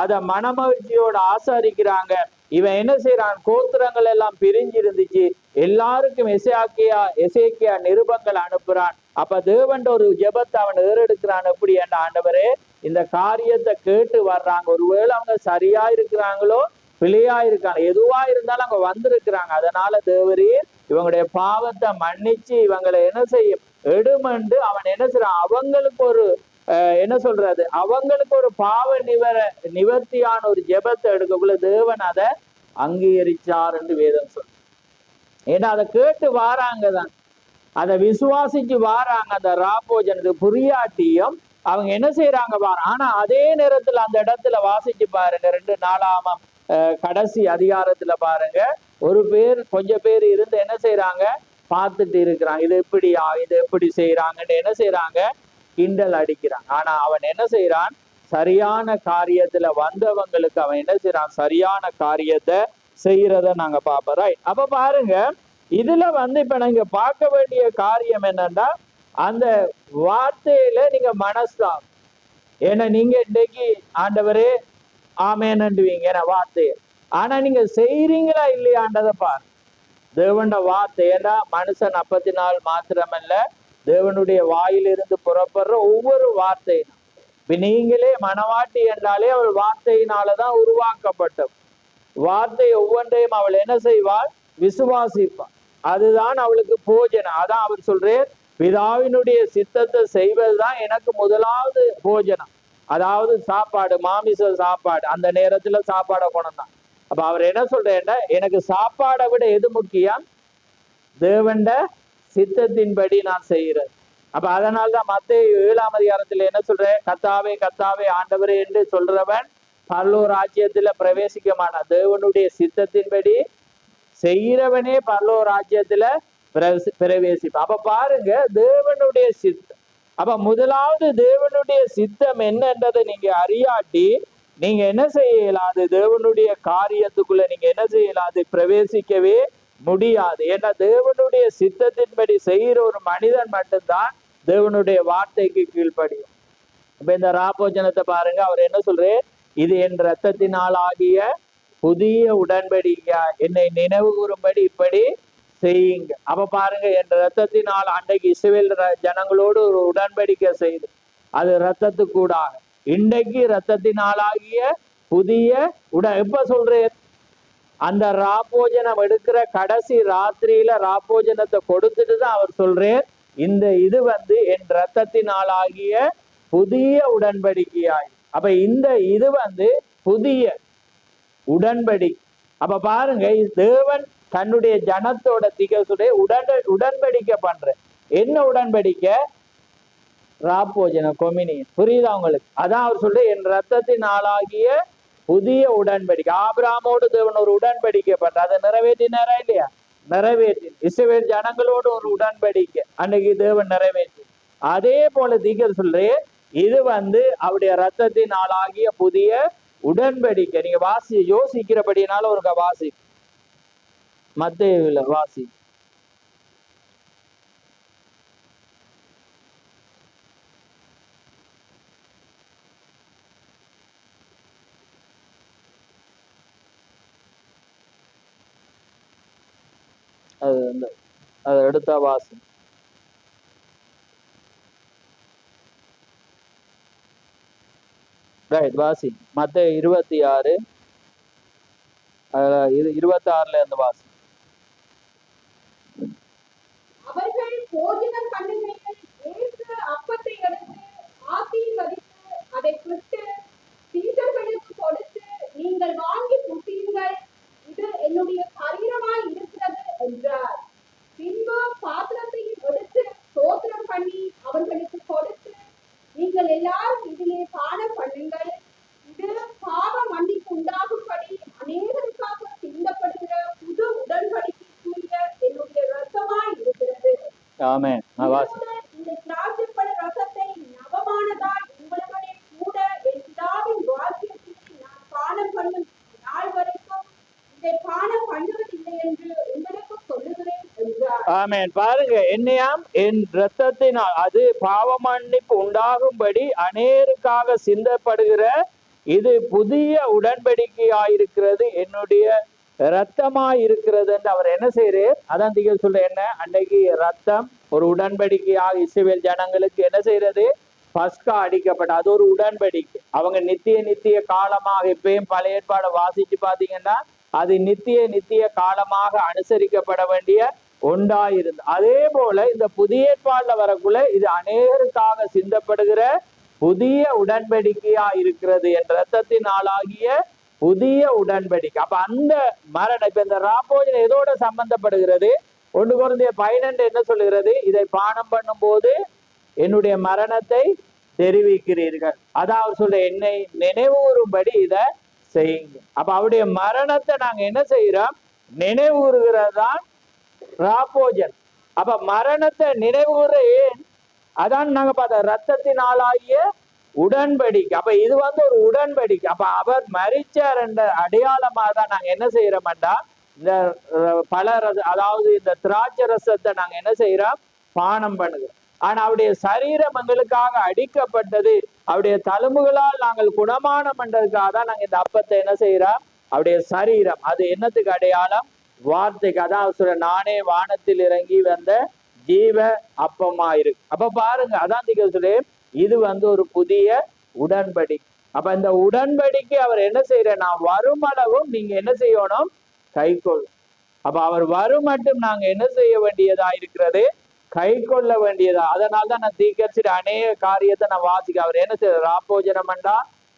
அதை மனமகிழ்ச்சியோட ஆசரிக்கிறாங்க. இவன் என்ன செய்யறான், கோத்திரங்கள் எல்லாம் பிரிஞ்சு இருந்துச்சு, எல்லாருக்கும் எசேக்கியா நிருபங்கள் அனுப்புறான். அப்ப தேவன் ஒரு ஜெபத்தை அவன் ஏறெடுக்கிறான். எப்படி என்ற ஆண்டவரே, இந்த காரியத்தை கேட்டு வர்றாங்க, ஒருவேளை அவங்க சரியா இருக்கிறாங்களோ பிழையா இருக்காங்க, எதுவா இருந்தாலும் அவங்க வந்திருக்கிறாங்க, அதனால தேவரீர் இவங்களுடைய பாவத்தை மன்னிச்சு இவங்களை என்ன செய்யும் எடுமண்டு அவன் என்ன செய்யறான், அவங்களுக்கு ஒரு என்ன சொல்றது, அவங்களுக்கு ஒரு பாவ நிவர்த்தியான ஒரு ஜெபத்தை எடுக்கக்குள்ள தேவன் அதை அங்கீகரிச்சார் என்று வேதம் சொல்ற. ஏன்னா அதை கேட்டு வாராங்கதான், அதை விசுவாசிச்சு வாராங்க. அந்த ராப்போஜனுக்கு புரியாட்டியும் அவங்க என்ன செய்யறாங்க பாரு. ஆனா அதே நேரத்துல அந்த இடத்துல வாசிச்சு பாருங்க, 2 நாளாமம் கடைசி அதிகாரத்துல பாருங்க, கொஞ்சம் பேர் இருந்து என்ன செய்யறாங்க, பார்த்துட்டு இருக்கிறாங்க, இது எப்படியா, இது எப்படி செய்யறாங்கன்னு என்ன செய்யறாங்க, கிண்டல் அடிக்கிறான். ஆனா அவன் என்ன செய்யறான், சரியான காரியத்துல வந்தவங்களுக்கு அவன் என்ன செய்யறான், சரியான காரியத்தை செய்யறத நாங்க பார்ப்போம். ரைட். அப்ப பாருங்க, இதுல இப்ப நீங்க பார்க்க வேண்டிய காரியம் என்னன்னா, அந்த வார்த்தையில நீங்க மனஸ்தாம். ஏன்னா நீங்க இன்னைக்கு ஆண்டவரே ஆமேன்னுவீங்க வார்த்தையை, ஆனா நீங்க செய்யறீங்களா இல்லையாண்டதை பாரு. தேவனோட வார்த்தை, ஏன்னா மனுஷன் அப்பத்தினால் மாத்திரமல்ல, தேவனுடைய வாயிலிருந்து புறப்படுற ஒவ்வொரு வார்த்தையும். இப்ப நீங்களே மனவாட்டி என்றாலே அவள் வார்த்தையினாலதான் உருவாக்கப்பட்டவள். வார்த்தை ஒவ்வொன்றையும் அவள் என்ன செய்வாள், விசுவாசிப்பாள். அதுதான் அவளுக்கு போஜனம். அதான் அவர் சொல்றார், பிதாவினுடைய சித்தத்தை செய்வதுதான் எனக்கு முதலாவது போஜனம். அதாவது சாப்பாடு, மாமிச சாப்பாடு, அந்த நேரத்துல சாப்பாடை கொண்டான். அப்ப அவர் என்ன சொல்றேன்னா, எனக்கு சாப்பாடை விட எது முக்கியம், தேவண்ட சித்தத்தின்படி நான் செய்யறது. அப்ப அதனால்தான் மத்தேயு 7ஆம் அதிகாரத்துல என்ன சொல்றேன், கர்த்தாவே கர்த்தாவே ஆண்டவரே என்று சொல்றவன் பரலோக ராஜ்யத்துல பிரவேசிக்க மாட்டான். தேவனுடைய சித்தத்தின்படி செய்யறவனே பரலோக ராஜ்யத்துல பிரவேசிப்பான். அப்ப பாருங்க, தேவனுடைய சித்தம். அப்ப முதலாவது தேவனுடைய சித்தம் என்னன்றதை நீங்க அறியாட்டி நீங்க என்ன செய்யலாது, தேவனுடைய காரியத்துக்குள்ள நீங்க என்ன செய்யலாது, பிரவேசிக்கவே முடியாது. ஏன்னா தேவனுடைய சித்தத்தின்படி செய்யற ஒரு மனிதன் மட்டும்தான் தேவனுடைய வார்த்தைக்கு கீழ்ப்படியும். இப்ப இந்த ராப்போஜனத்தை பாருங்க, அவர் என்ன சொல்றே, இது என் இரத்தத்தினால் ஆகிய புதிய உடன்படிக்கை, என்னை நினைவு கூறும்படி இப்படி செய்யுங்க. அப்ப பாருங்க, என் இரத்தத்தினால் அன்றைக்கு இஸ்ரவேல் ஜனங்களோடு ஒரு உடன்படிக்கை செய்து, அது இரத்தத்துக்கூடாக. இன்றைக்கு இரத்தத்தினாலாகிய புதிய எப்ப சொல்றேன், அந்த ராப்போஜனம் எடுக்கிற கடைசி ராத்திரியில ராப்போஜனத்தை கொடுத்துட்டு தான் அவர் சொல்றேன், இந்த இது என் இரத்தத்தினாலாகிய புதிய உடன்படிக்கையாய். அப்ப இந்த இது புதிய உடன்படிக்கை. அப்ப பாருங்க, தேவன் தன்னுடைய ஜனத்தோட திகசுடைய உடன்படிக்கை பண்ற. என்ன உடன்படிக்கை, ராப்போஜனம், கொமினியன். புரியுதா உங்களுக்கு? அதான் அவர் சொல்ற, என் இரத்தத்தினாலாகிய புதிய உடன்படிக்கை. ஆபிரகாமோடு தேவன் ஒரு உடன்படிக்கை பண்ற, அதை நிறைவேற்றினாரா இல்லையா? நிறைவேற்றி. இஸ்ரவேல் ஜனங்களோடு ஒரு உடன்படிக்கை அன்னைக்கு தேவன் நிறைவேற்றி. அதே போல தீகர் சொல்றே, இது அவருடைய இரத்தத்தினாலாகிய புதிய உடன்படிக்கை. நீங்க யோசிக்கிறபடினால ஒரு வாசி, மத்தேயுல வாசி. அதை எடுத்தா வாசி. ரைட், வாசி. மத்தேயு 26 26ல இருந்து வாசி. அவர்கள் போஜனம் பண்ணுகையில் இயேசு அப்பத்தை எடுத்து ஆசீர்வதித்து அதை பிட்டு சீடர்களுக்கு கொடுத்து, நீங்கள் வாங்கி புசியுங்கள், இது என்னுடைய சரீரமாய் இருக்கிறது என்றார். பின்பு பாத்திரத்தையும் எடுத்து ஸ்தோத்திரம் பண்ணி அவர்களுக்கு கொடுத்து, நீங்கள் எல்லாரும் இதிலே பானம் பண்ணுங்கள், இது பாவ மன்னிப்பு உண்டாகும்படி அநேகருக்காக சிந்தப்படுகிற புது உடன்படிக்கைக்குரிய என்னுடைய இரத்தமாய் இருக்கிறது. ஆமென். இந்த திராட்சைப்பழ ரசத்தை நவமானதாய் உங்களுடனே கூட என் பிதாவின் ராஜ்யத்தில் நான் பானம் பண்ணும் நாள் வரைக்கும் இதை பானம் பண்ணுவதில்லை என்று உங்களுக்கு சொல்லுகிறேன் என்றார். ஆமென். பாருங்க, என்னையாம் என் இரத்தத்தினால், அது பாவ மன்னிப்பு உண்டாகும்படி அநேருக்காக சிந்தப்படுகிற இது புதிய உடன்படிக்கையாயிருக்கிறது, என்னுடைய இரத்தமாயிருக்கிறது என்று அவர் என்ன செய்யறார்? அதான் திக சொல்ற என்ன, அன்றைக்கு ரத்தம் ஒரு உடன்படிக்கையாக இஸ்ரவேல் ஜனங்களுக்கு என்ன செய்யறது? பஸ்கா அடிக்கப்பட்ட அது ஒரு உடன்படிக்கை. அவங்க நித்திய காலமாக இப்பயும் பழைய ஏற்பாடை வாசிச்சு பாத்தீங்கன்னா அது நித்திய காலமாக அனுசரிக்கப்பட வேண்டிய ஒன்றாயிருந்து. அதே போல இந்த புதிய ஏற்பாடுல வரக்குள்ள இது அநேகருக்காக சிந்தப்படுகிற புதிய உடன்படிக்கையா இருக்கிறது, என் ரத்தத்தினாலாகிய புதிய உடன்படிக்கை. அப்ப அந்த மரணம், இப்ப இந்த ராப்போஜனம் எதோட சம்பந்தப்படுகிறது? 1 கொரிந்தியர் 12 என்ன சொல்லுகிறது? இதை பானம் பண்ணும் போது என்னுடைய மரணத்தை தெரிவிக்கிறீர்கள். அதான் அவர் சொல்ற, என்னை நினைவுறும்படி இதை செய்யுங்க. அப்ப அவருடைய மரணத்தை நாங்க என்ன செய்யறோம்? நினைவுறுகிறதான் ராப்போஜன். அப்ப மரணத்தை நினைவுற ஏன்? அதான் நாங்க பார்த்தோம், ரத்தத்தினாலாகிய உடன்படிக்கை. அப்ப இது ஒரு உடன்படிக்கை. அப்ப அவர் மரிச்சார் என்ற அடையாளமா தான் நாங்க என்ன செய்யறோம்டா, இந்த அதாவது இந்த திராட்சை ரசத்தை நாங்க என்ன செய்யறோம்? பானம் பண்ணுகிறோம். ஆனா அவருடைய சரீரம் எங்களுக்காக அடிக்கப்பட்டது, அவருடைய தழும்புகளால் நாங்கள் குணமானம் பண்றதுக்காக தான் நாங்க இந்த அப்பத்தை என்ன செய்யறோம்? அவருடைய சரீரம். அது என்னத்துக்கு அடையாளம்? வார்த்தைக்கு. அதான் சொல்ற, நானே வானத்தில் இறங்கி வந்த ஜீவ அப்பமாயிருக்கு. அப்ப பாருங்க, அதான் சொல்ல, இது ஒரு புதிய உடன்படிக்கை. அப்ப இந்த உடன்படிக்கை அவர் என்ன செய்யற, நான் வருமளவும் நீங்க என்ன செய்யணும்? கைக்கொள்ளும். அப்ப அவர் வரும் மட்டும் நாங்க என்ன செய்ய வேண்டியதா இருக்கிறது? கை கொள்ள வேண்டியதா. அதனால்தான் நான் தீர்க்கதரிசி அநேக காரியத்தை நான் வாசிக்க, அவர் என்ன செய்ய, ராப்போஜனம் என்றா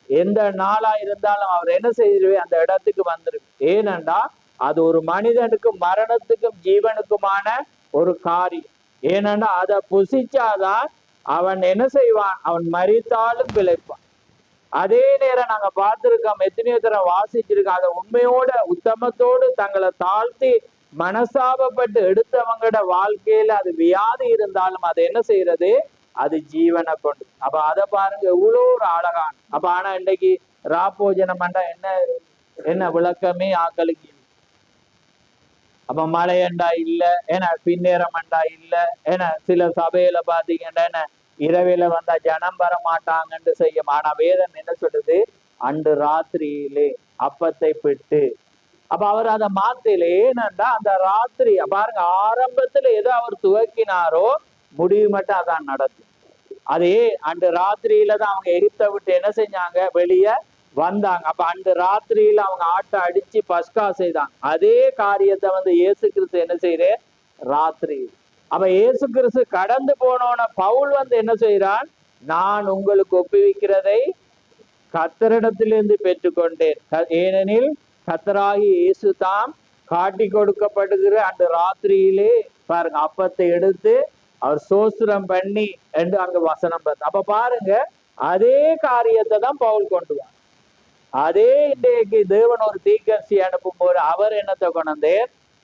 எந்த நாளா இருந்தாலும் அவர் என்ன செய்திருவே அந்த இடத்துக்கு வந்துருக்கு. ஏனென்றா அது ஒரு மனிதனுக்கும் மரணத்துக்கும் ஜீவனுக்குமான ஒரு காரியம். ஏனென்றா அதை புசிச்சாதான் அவன் என்ன செய்வான்? அவன் மரித்தாலும் பிழைப்பான். அதே நேரம் நாங்க பார்த்திருக்கோம், எத்தனையோ தரம் வாசிச்சிருக்கோம், அதை உண்மையோட உத்தமத்தோடு தங்களை தாழ்த்தி மனசாபப்பட்டு எடுத்தவங்களோட வாழ்க்கையில அது வியாதி இருந்தாலும் அது என்ன செய்யறது? அது ஜீவனை கொண்டு. அப்ப அதை பாருங்க, இவ்வளோ ஒரு அழகான. அப்ப ஆனா இன்னைக்கு ராப்போஜனம் என்ன விளக்கமே ஆக்களுக்கு. அப்ப மழையண்டா இல்ல, ஏன்னா பின்னேரமண்டா இல்ல, ஏன்னா சில சபையில பாத்தீங்கன்னா என்ன இரவில வந்தா ஜனம் வர மாட்டாங்கன்னு செய்யும். ஆனா வேதம் என்ன சொல்லுது? அன்று ராத்திரியிலே அப்பத்தை பெற்று. அப்ப அவர் அதை மாத்தல. ஏனண்டா அந்த ராத்திரி பாருங்க, ஆரம்பத்துல எதோ அவர் துவக்கினாரோ முடிவு மட்டும் அதான் நடக்கும். அதே அன்று ராத்திரியில தான் அவங்க எகிப்தை விட்டு என்ன செஞ்சாங்க? வெளியே வந்தாங்க. அப்ப அன்று ராத்திரியில அவங்க ஆட்டை அடிச்சு பஸ்கா செய்தாங்க. அதே காரியத்தை இயேசு கிறிஸ்து என்ன செய்யற? ராத்திரி. அப்ப இயேசு கிறிஸ்து கடந்து போனோன பவுல் என்ன செய்யறான்? நான் உங்களுக்கு ஒப்புவிக்கிறதை கர்த்தரிடத்திலிருந்து பெற்றுக்கொண்டேன், ஏனெனில் கர்த்தராகி இயேசு தாம் காட்டி கொடுக்கப்படுகிற அந்த ராத்திரியிலே பாருங்க அப்பத்தை எடுத்து அவர் சோஸ்திரம் பண்ணி என்று அங்க வசனம் பார்த்து. அப்ப பாருங்க, அதே காரியத்தை தான் பவுல் கொண்டு வா. அதே இன்றைக்கு தேவன் ஒரு தீர்க்கதரிசி அனுப்பும் போது அவர் என்னத்தை கொண்டே?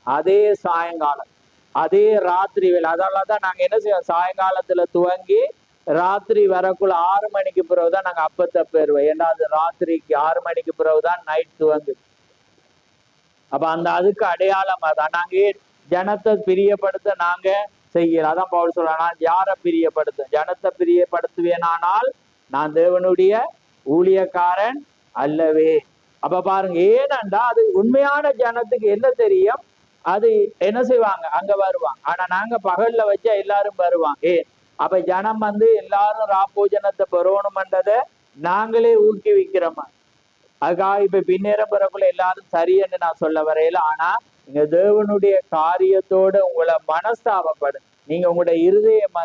அதே சாயங்காலம், அதே ராத்திரி வேலை. அதனாலதான் நாங்க என்ன செய்வோம்? சாயங்காலத்துல துவங்கி ராத்திரி வரக்குள்ள 6 மணிக்கு பிறகுதான் நாங்க அப்பத்தை பெறுவோம். ஏன்னா அது ராத்திரிக்கு 6 மணிக்கு பிறகுதான் நைட் துவங்கு. அப்ப அதுக்கு அடையாளம் அதான். நாங்க ஜனத்தை பிரியப்படுத்த நாங்க செய்யல. அதான் பவுல் சொல்றேன், நான் யாரை பிரியப்படுத்த? ஜனத்தை பிரியப்படுத்துவேனானால் நான் தேவனுடைய ஊழியக்காரன் அல்லவே. அப்ப பாருங்க, ஏனண்டா அது உண்மையான ஜனத்துக்கு என்ன தெரியும்? அது என்ன செய்வாங்க? அங்க வருவாங்க. ஆனா நாங்க பகல்ல வச்சா எல்லாரும் வருவாங்க. அப்ப ஜனம் எல்லாரும் ராப்போஜனத்தை பெறணும்ன்றதை நாங்களே ஊக்குவிக்கிறோமா? அதுக்காக இப்ப பின்னேறம் பிறகுள்ள எல்லாரும் சரியன்னு நான் சொல்ல வரையில. ஆனா நீங்க தேவனுடைய காரியத்தோட உங்களை மனஸ்தாபப்படும். நீங்க உங்களுடைய இருதயம்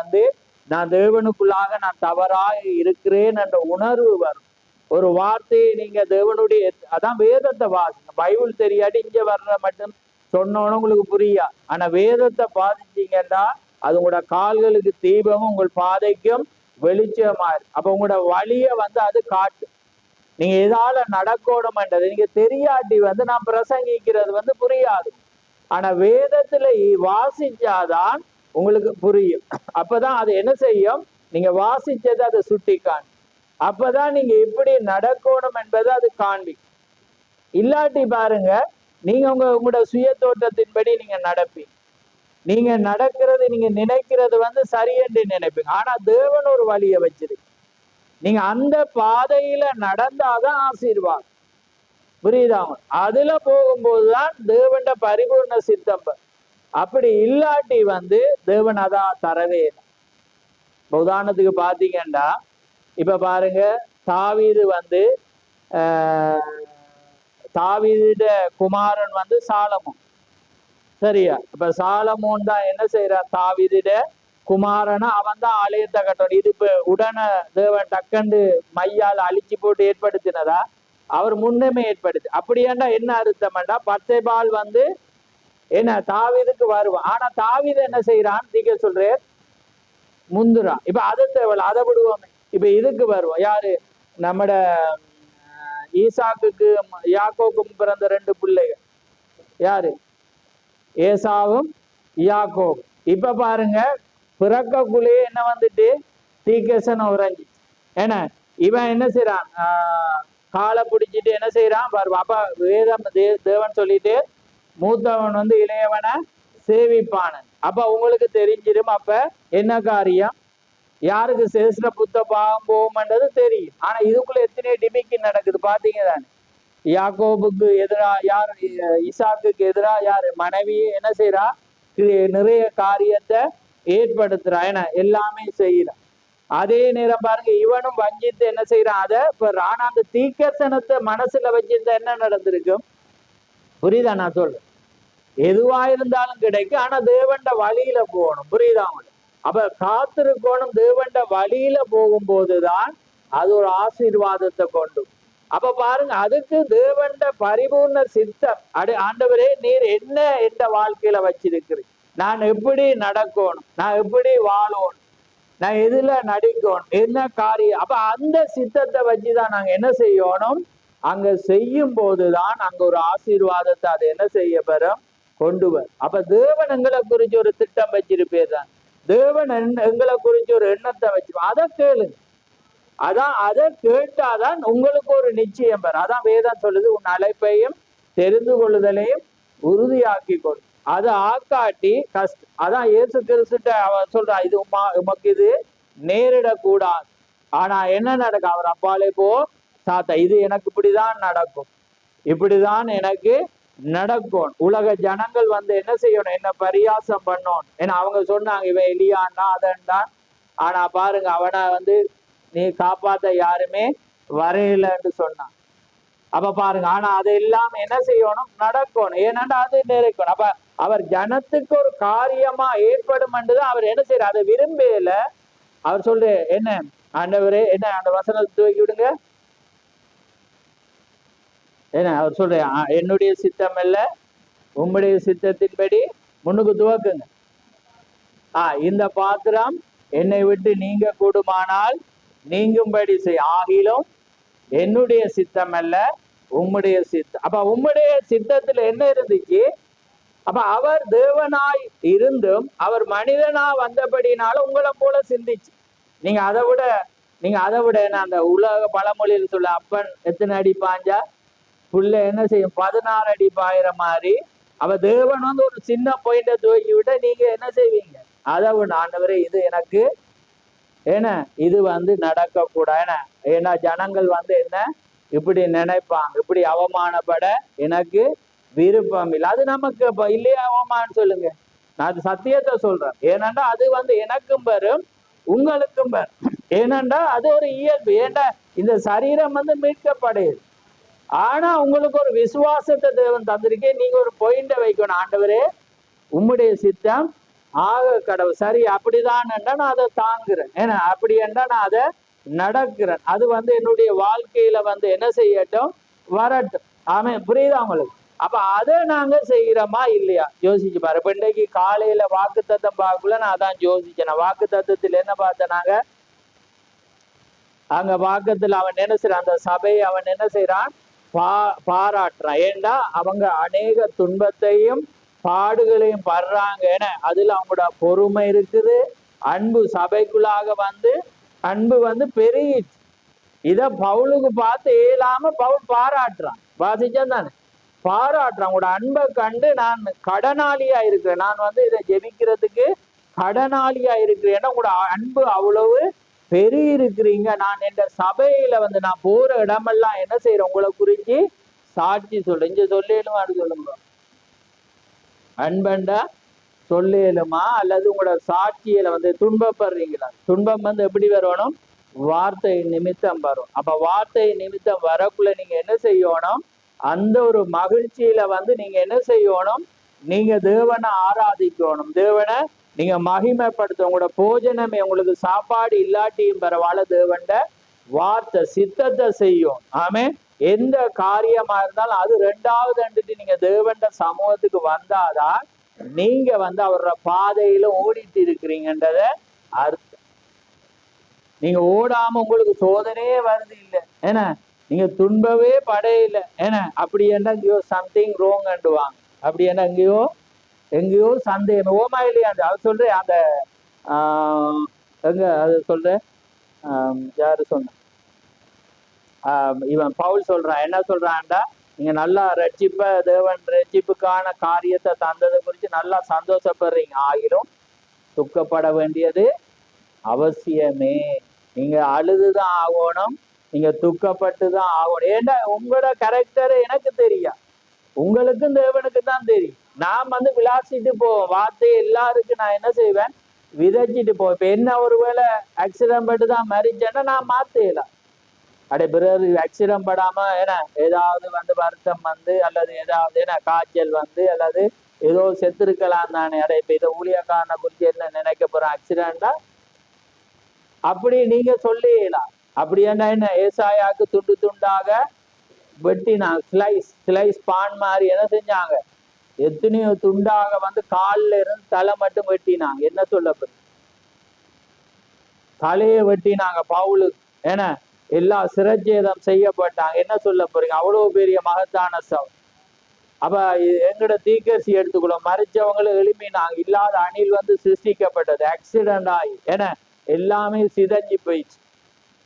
நான் தேவனுக்குள்ளாக நான் தவறாக இருக்கிறேன் என்ற உணர்வு வரும். ஒரு வார்த்தையை நீங்க தேவனுடைய அதான் வேதத்தை வாசிங்க. பைபிள் தெரியாட்டி இங்க வர்ற மட்டும் சொன்னோன்னு உங்களுக்கு புரியா. ஆனா வேதத்தை பாதிச்சீங்கன்னா அது உங்களோட கால்களுக்கு தீபமும் உங்கள் பாதைக்கும் வெளிச்சமா இருக்கு. அப்ப உங்களோட வழிய அது காட்டு. நீங்க எதால நடக்கணும்ன்றது நீங்க தெரியாட்டி நான் பிரசங்கிக்கிறது புரியாது. ஆனா வேதத்துல வாசிச்சாதான் உங்களுக்கு புரியும். அப்பதான் அது என்ன செய்யும்? நீங்க வாசிச்சதை அதை சுட்டி காணும். அப்பதான் நீங்க எப்படி நடக்கணும் என்பதை அது காண்பிக்கும். இல்லாட்டி பாருங்க, நீங்க உங்களோட சுய தோற்றத்தின்படி நீங்க நடப்பீங்க. நீங்க நடக்கிறது, நீங்க நினைக்கிறது சரியென்று நினைப்பீங்க. ஆனா தேவன் ஒரு வழியை வச்சிருக்கு. நீங்க அந்த பாதையில நடந்தாதான் ஆசீர்வாதம். புரியுதா? அதுல போகும்போதுதான் தேவண்ட பரிபூர்ண சித்தம். அப்படி இல்லாட்டி தேவன் அதான் தரவே இல்லை. உதாரணத்துக்கு பாத்தீங்கன்னா இப்ப பாருங்க, தாவீது தாவீது குமாரன் சாலமோன். சரியா? இப்ப சாலமோன் தான் என்ன செய்யறான்? தாவீது குமாரனா அவன் தான் ஆலயத்தை கட்டணும். இது இப்ப உடனே தேவன் டக்கண்டு மையால் அழிச்சு போட்டு ஏற்படுத்தினதா? அவர் முன்னமே ஏற்படுத்தி. அப்படியாண்டா என்ன அர்த்தம்டா? பத்சேபாள் என்ன தாவீதுக்கு வருவான். ஆனா தாவீது என்ன செய்யறான்? தீக்க சொல்றேன் முந்துரான். இப்ப அது தேவையில்ல, அதை விடுவோமே. இப்ப இதுக்கு வருவோம். யாரு? நம்மட ஈசாக்குக்கு யாக்கோவுக்கும் பிறந்த 2 பிள்ளைகள் யாரு? ஏசாவும் யாக்கோவும். இப்ப பாருங்க, பிறக்கக்குள்ளேயே என்ன தீக்கேசன் உறைஞ்சி. ஏன்னா இவன் என்ன செய்யறான்? காலை பிடிச்சிட்டு என்ன செய்யறான் பாருவா. அப்ப வேதம் தேவன் சொல்லிட்டு மூத்தவன் இளையவனை சேவிப்பானன். அப்ப உங்களுக்கு தெரிஞ்சிடும் அப்ப என்ன காரியம், யாருக்கு சேஷ்ட புத்த பாவம் போகும்ன்றது தெரியும். ஆனா இதுக்குள்ள எத்தனையோ டிமிக்கி நடக்குது பாத்தீங்க தானே? யாக்கோபுக்கு எதிரா யார்? ஈசாக்குக்கு எதிரா யாரு? மனைவியே என்ன செய்யறா? நிறைய காரியத்தை ஏற்படுத்துறா. ஏன்னா எல்லாமே செய்யறான். அதே நேரம் பாருங்க, இவனும் வஞ்சித்து என்ன செய்யறான்? அதை இப்ப ராணா அந்த தீக்கசனத்தை மனசுல வச்சிருந்தா என்ன நடந்திருக்கும்? புரியுதா நான் சொல்றேன்? எதுவா இருந்தாலும் கிடைக்கும், ஆனா தேவண்ட வழியில போகணும். புரியுதா உங்களுக்கு? அப்ப காத்திருக்கணும். தேவண்ட வழியில போகும்போதுதான் அது ஒரு ஆசீர்வாதத்தை கொண்டு. அப்ப பாருங்க, அதுக்கு தேவண்ட பரிபூர்ண சித்தம். ஆண்டவரே, நீர் என்ன எந்த வாழ்க்கையில வச்சிருக்கிறீங்க? நான் எப்படி நடக்கணும்? நான் எப்படி வாழணும்? நான் எதுல நடிக்கணும்? என்ன காரியம்? அப்ப அந்த சித்தத்தை வச்சுதான் நாங்க என்ன செய்யணும்? அங்க செய்யும் போதுதான் அங்க ஒரு ஆசீர்வாதத்தை அது என்ன செய்ய பெறும்? கொண்டு வரும். அப்ப தேவன் எங்களை குறிச்சு ஒரு திட்டம் வச்சிருப்பேர் தான். தேவன் எங்களை குறிச்சு ஒரு எண்ணத்தை வச்சிருப்போம். அதை கேளுங்க. அதை கேட்டாதான் உங்களுக்கு ஒரு நிச்சயம் பெறும். அதான் வேதம் சொல்லுது, உன் அழைப்பையும் தெரிந்து கொள்ளுதலையும் உறுதியாக்கி கொள். அதை ஆக்காட்டி கஷ்டம். அதான் இயேசு கிறிஸ்துட்ட அவர் சொல்றா, இது உமக்கு இது நேரிடக்கூடாது. ஆனா என்ன நடக்கும்? அவர் அப்பாலே போ சாத்தா, இது எனக்கு இப்படிதான் நடக்கும், இப்படிதான் எனக்கு நடக்கும். உலக ஜனங்கள் என்ன செய்யணும்? என்ன பரியாசம் பண்ணணும். ஏன்னா அவங்க சொன்னாங்க, இவன் எலியான்னா அதன்தான். ஆனா பாருங்க, அவனை நீ காப்பாத்த யாருமே வரையிலன்னு சொன்னான். அப்ப பாருங்க, ஆனா அது இல்லாம என்ன செய்யணும்? நடக்கணும். ஏன்னா அது நிறைக்கணும். அப்ப அவர் ஜனத்துக்கு ஒரு காரியமா ஏற்படும் என்றுதான் அவர் என்ன செய்யற? அதை விரும்பல. அவர் சொல்ற என்ன? ஆண்டவரே, என்ன அந்த வசனத்தை துவக்கி விடுங்க. என்ன அவர் சொல்ற? என்னுடைய சித்தம் அல்ல, உம்முடைய சித்தத்தின்படி முன்னுக்கு துவக்குங்க. இந்த பாத்திரம் என்னை விட்டு நீங்க கூடுமானால் நீங்கும்படி செய், ஆகிலும் என்னுடைய சித்தம் அல்ல, உம்முடைய சித்தம். அப்ப உம்முடைய சித்தத்துல என்ன இருந்துச்சு? அப்ப அவர் தேவனாய் இருந்தும் அவர் மனிதனா வந்தபடினால உங்களை போல சிந்திச்சு. நீங்க அதை விட என்ன, அந்த உலக பழமொழியில் சொல்ல, அப்பன் எத்தனை அடி பாஞ்சா புள்ள என்ன செய்யும்? 16 அடி பாயிற மாதிரி. அவ தேவன் ஒரு சின்ன பாயிண்ட துவக்கி விட நீங்க என்ன செய்வீங்க? அதை விட ஆண்டவரே, இது எனக்கு என்ன, இது நடக்கக்கூடாது. ஏன்னா ஜனங்கள் என்ன இப்படி நினைப்பாங்க, இப்படி அவமானப்பட எனக்கு விருப்பம் இல்லை. அது நமக்கு இல்லையா அவமானம்? சொல்லுங்க. நான் அது சத்தியத்தை சொல்றேன். ஏனண்டா அது எனக்கும் பெறும், உங்களுக்கும் பெறும். ஏனண்டா அது ஒரு இயல்பு. ஏண்டா இந்த சரீரம் மீட்கப்படுது. ஆனா உங்களுக்கு ஒரு விசுவாசத்தை தேவன் தந்திருக்கேன். நீங்க ஒரு பாயிண்ட வைக்கணும். ஆண்டவரே, உம்முடைய சித்தம் ஆக கடவுள். சரி, அப்படிதான் நான் அதை தாங்குறேன். ஏன்னா அப்படி என்றா நான் அதை நடக்கிறேன். அது என்னுடைய வாழ்க்கையில என்ன செய்யட்டும், வரட்டும். ஆமாம், புரியுதா உங்களுக்கு? அப்ப அதை நாங்க செய்யறோமா இல்லையா யோசிச்சு பாரு. இப்ப இன்றைக்கு காலையில வாக்கு தத்தம் பார்க்கல, நான் அதான் யோசிச்சேன். வாக்கு தத்தத்தில் என்ன பார்த்தேனாங்க? அங்க வாக்கத்துல அவன் என்ன செய்யறான்? அந்த சபையை அவன் என்ன செய்யறான்? பாராட்டுறான். ஏண்டா அவங்க அநேக துன்பத்தையும் பாடுகளையும் படுறாங்க. ஏன்னா அதுல அவங்களோட பொறுமை இருக்குது. அன்பு சபைக்குள்ளாக அன்பு பெருகிச்சு. இத பவுலுக்கு பார்த்து இயலாம பவுல் பாராட்டுறான். வாசிச்சா தானே பாராட்டுறான். உங்களோட அன்பை கண்டு நான் கடனாளியா இருக்கிறேன். நான் இதை ஜெபிக்கிறதுக்கு கடனாளியா இருக்கிறேன். ஏன்னா உங்களோட அன்பு அவ்வளவு பெரிய இருக்கிறீங்க. நான் என்ற சபையில வந்து நான் போற இடமெல்லாம் என்ன செய்யறேன், உங்களை குறிச்சு சாட்சி சொல்றேன். இங்க சொல்லிடுமா அது சொல்லுங்க, அன்பண்டா சொல்லியலுமா அல்லது உங்களோட சாட்சியில வந்து துன்பப்படுறீங்களா? துன்பம் வந்து எப்படி வரணும்? வார்த்தை நிமித்தம் வரும். அப்ப வார்த்தை நிமித்தம் வரக்குள்ள நீங்க என்ன செய்யணும்? அந்த ஒரு மகிழ்ச்சியில வந்து நீங்க என்ன செய்யணும்? நீங்க தேவனை ஆராதிக்கணும், தேவனை நீங்க மகிமைப்படுத்த. உங்களோட போஜனமே, உங்களுக்கு சாப்பாடு இல்லாட்டியும் பரவாயில்ல, தேவன்ட வார்த்தை சித்தத்தை செய்யும். ஆமே, எந்த காரியமா இருந்தாலும் அது ரெண்டாவது அண்டுட்டு நீங்க தேவன்ட சமூகத்துக்கு வந்தாதான் நீங்க வந்து அவரோட பாதையில ஓடிட்டு இருக்கிறீங்கன்றத அர்த்தம். நீங்க ஓடாம உங்களுக்கு சோதனையே வருது இல்லை, ஏன்னா நீங்க துன்பவே படையில, ஏன்னா அப்படி என்ன எங்கேயோ சம்திங் ரோங் அண்டுவாங்க. அப்படி என்ன எங்கேயோ சந்தேகம் ஓமா இல்லையா? அது சொல்றேன், அந்த எங்க அது சொல்றேன், யாரு சொன்ன, இவன் பவுல் சொல்றான். என்ன சொல்றான்டா, நீங்க நல்லா தேவன் ரட்சிப்புக்கான காரியத்தை தந்ததை குறித்து நல்லா சந்தோஷப்படுறீங்க, ஆகிரும் துக்கப்பட வேண்டியது அவசியமே. நீங்க அழுதுதான் ஆகணும், நீங்க துக்கப்பட்டு தான் ஆகணும். ஏண்டா உங்களோட கேரக்டர் எனக்கு தெரியும், உங்களுக்கும் தேவனுக்கு தான் தெரியும். நான் வந்து விளாசிட்டு போவேன், வார்த்தையை எல்லாருக்கும் நான் என்ன செய்வேன், விதைச்சிட்டு போவேன். இப்ப என்ன ஒருவேளை ஆக்சிடென்ட் பட்டு தான் மறிச்சேன்னா நான் மாத்தல, அடே பிறகு ஆக்சிடென்ட் படாம ஏன்னா ஏதாவது வந்து வருத்தம் வந்து அல்லது ஏதாவது ஏன்னா காய்ச்சல் வந்து அல்லது ஏதோ செத்துருக்கலாம் தானே. அடே இப்ப இதை ஊழியக்காரனை குறித்து என்ன நினைக்க போறேன், ஆக்சிடென்டா அப்படி நீங்க சொல்லிடலாம். அப்படி என்ன ஏசாயாக்கு துண்டு துண்டாக வெட்டினாங்க, ஸ்லைஸ் பான் மாதிரி என்ன செஞ்சாங்க, எத்தனையோ துண்டாக வந்து காலில் இருந்து தலை மட்டும் வெட்டினாங்க. என்ன சொல்லப்படு, தலையை வெட்டினாங்க பவுலுக்கு, ஏன்னா எல்லா சிரச்சேதம் செய்யப்பட்டாங்க. என்ன சொல்ல போறீங்க, அவ்வளவு பெரிய மகத்தான சவம். அப்ப எங்கட தீக்கரிசி எடுத்துக்கொள்ள மறைச்சவங்களும் எழுப்பினாங்க, இல்லாத அணில் வந்து சிருஷ்டிக்கப்பட்டது, ஆக்சிடென்ட் ஆகி ஏன்னா எல்லாமே சிதஞ்சு போயிடுச்சு.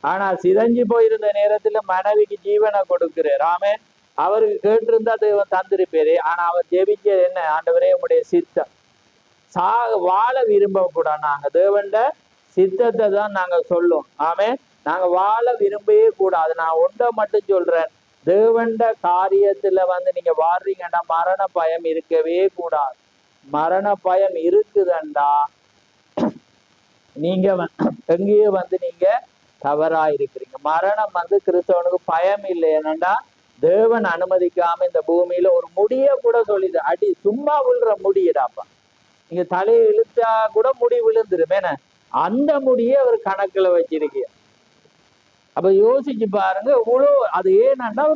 ஆனா சிதஞ்சு போயிருந்த நேரத்துல மனைவிக்கு ஜீவனை கொடுக்கிறார். ஆமே, அவருக்கு கேட்டிருந்தா தேவன் தந்திருப்பாரு. ஆனா அவர் ஜெபிச்ச என்ன, ஆண்டவரே உங்களுடைய சித்தம், வாழ விரும்ப கூட நாங்க தேவன்ட சித்தத்தை தான் நாங்க சொல்லுவோம். ஆமே, நாங்க வாழ விரும்பவே கூடாது. நான் ஒன்றை மட்டும் சொல்றேன், தேவண்ட காரியத்துல வந்து நீங்க வாழ்றீங்கன்னா மரண பயம் இருக்கவே கூடாது. மரண பயம் இருக்குதுண்டா நீங்க எங்கேயோ வந்து நீங்க தவறா இருக்கிறீங்க. மரணம் வந்து கிறிஸ்தவனுக்கு பயம் இல்லை. என்னண்டா தேவன் அனுமதிக்காம இந்த பூமியில ஒரு முடிய கூட சொல்லிது, அடி சும்மா விழுற முடியடாப்பா, நீங்க தலையை இழுத்தா கூட முடி விழுந்துரும். ஏன்னா அந்த முடிய அவர் கணக்குல வச்சிருக்க. அப்ப யோசிச்சு பாருங்க, இவ்வளோ அது ஏன்னா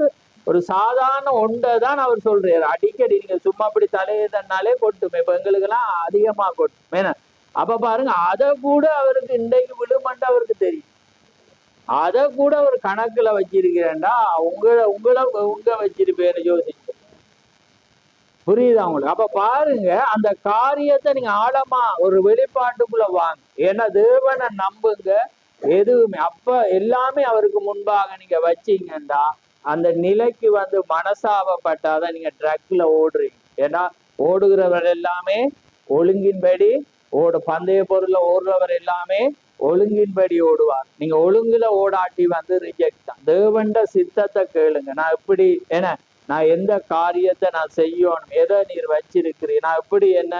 ஒரு சாதாரண ஒன்றை தான் அவர் சொல்றாரு. அடிக்கடி நீங்க சும்மா அப்படி தலையை தன்னாலே கொட்டுமே, இப்ப எங்களுக்கு எல்லாம் அதிகமா கொட்டும். ஏன்னா அப்ப பாருங்க, அதை கூட அவருக்கு இன்றைக்கு விழுமண்டா அவருக்கு தெரியும், அதை கூட அவர் கணக்குல வச்சிருக்கிறேன்டா. உங்க வச்சிருப்பேன்னு யோசிச்சு புரியுதா உங்களுக்கு? அப்ப பாருங்க, அந்த காரியத்தை நீங்க ஆழமா ஒரு வெளிப்பாட்டுக்குள்ள வாங்க. ஏன்னா தேவனை நம்புங்க, எதுவுமே அப்ப எல்லாமே அவருக்கு முன்பாக நீங்க வச்சீங்கன்னா அந்த நிலைக்கு வந்து மனசாபப்பட்டாதான் நீங்க ட்ரக்ல ஓடுறீங்க. ஏன்னா ஓடுகிறவர் எல்லாமே ஒழுங்கின்படி பந்தய பொருள்ல ஓடுறவர் எல்லாமே ஒழுங்கின்படி ஓடுவார். நீங்க ஒழுங்குல ஓடாட்டி வந்து ரிஜெக்ட் தான். தேவண்ட சித்தத்தை கேளுங்க, நான் எப்படி ஏன்னா நான் எந்த காரியத்தை நான் செய்யணும், எதை நீர் வச்சிருக்கிறீர், நான் எப்படி என்ன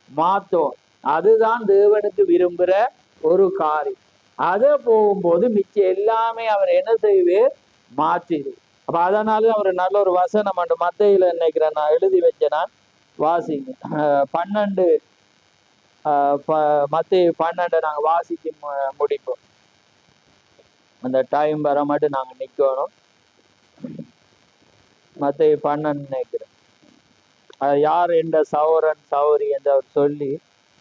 மாத்தோம், அதுதான் தேவனுக்கு விரும்புற ஒரு காரியம். அதை போகும்போது மிச்சம் எல்லாமே அவர் என்ன செய்வார், மாற்றிடு. அப்ப அதனால அவர் நல்ல ஒரு வசனம் அண்டு மத்தையில நினைக்கிறேன், நான் எழுதி வச்சேன், நான் வாசிங்க 12 மத்திய 12 நாங்க வாசிக்க முடிப்போம். அந்த டைம் வர மட்டும் நாங்க நிக்கணும். மத்திய 12 நினைக்கிறேன். யார் என்ற சௌரன் சௌரி என்று அவர் சொல்லி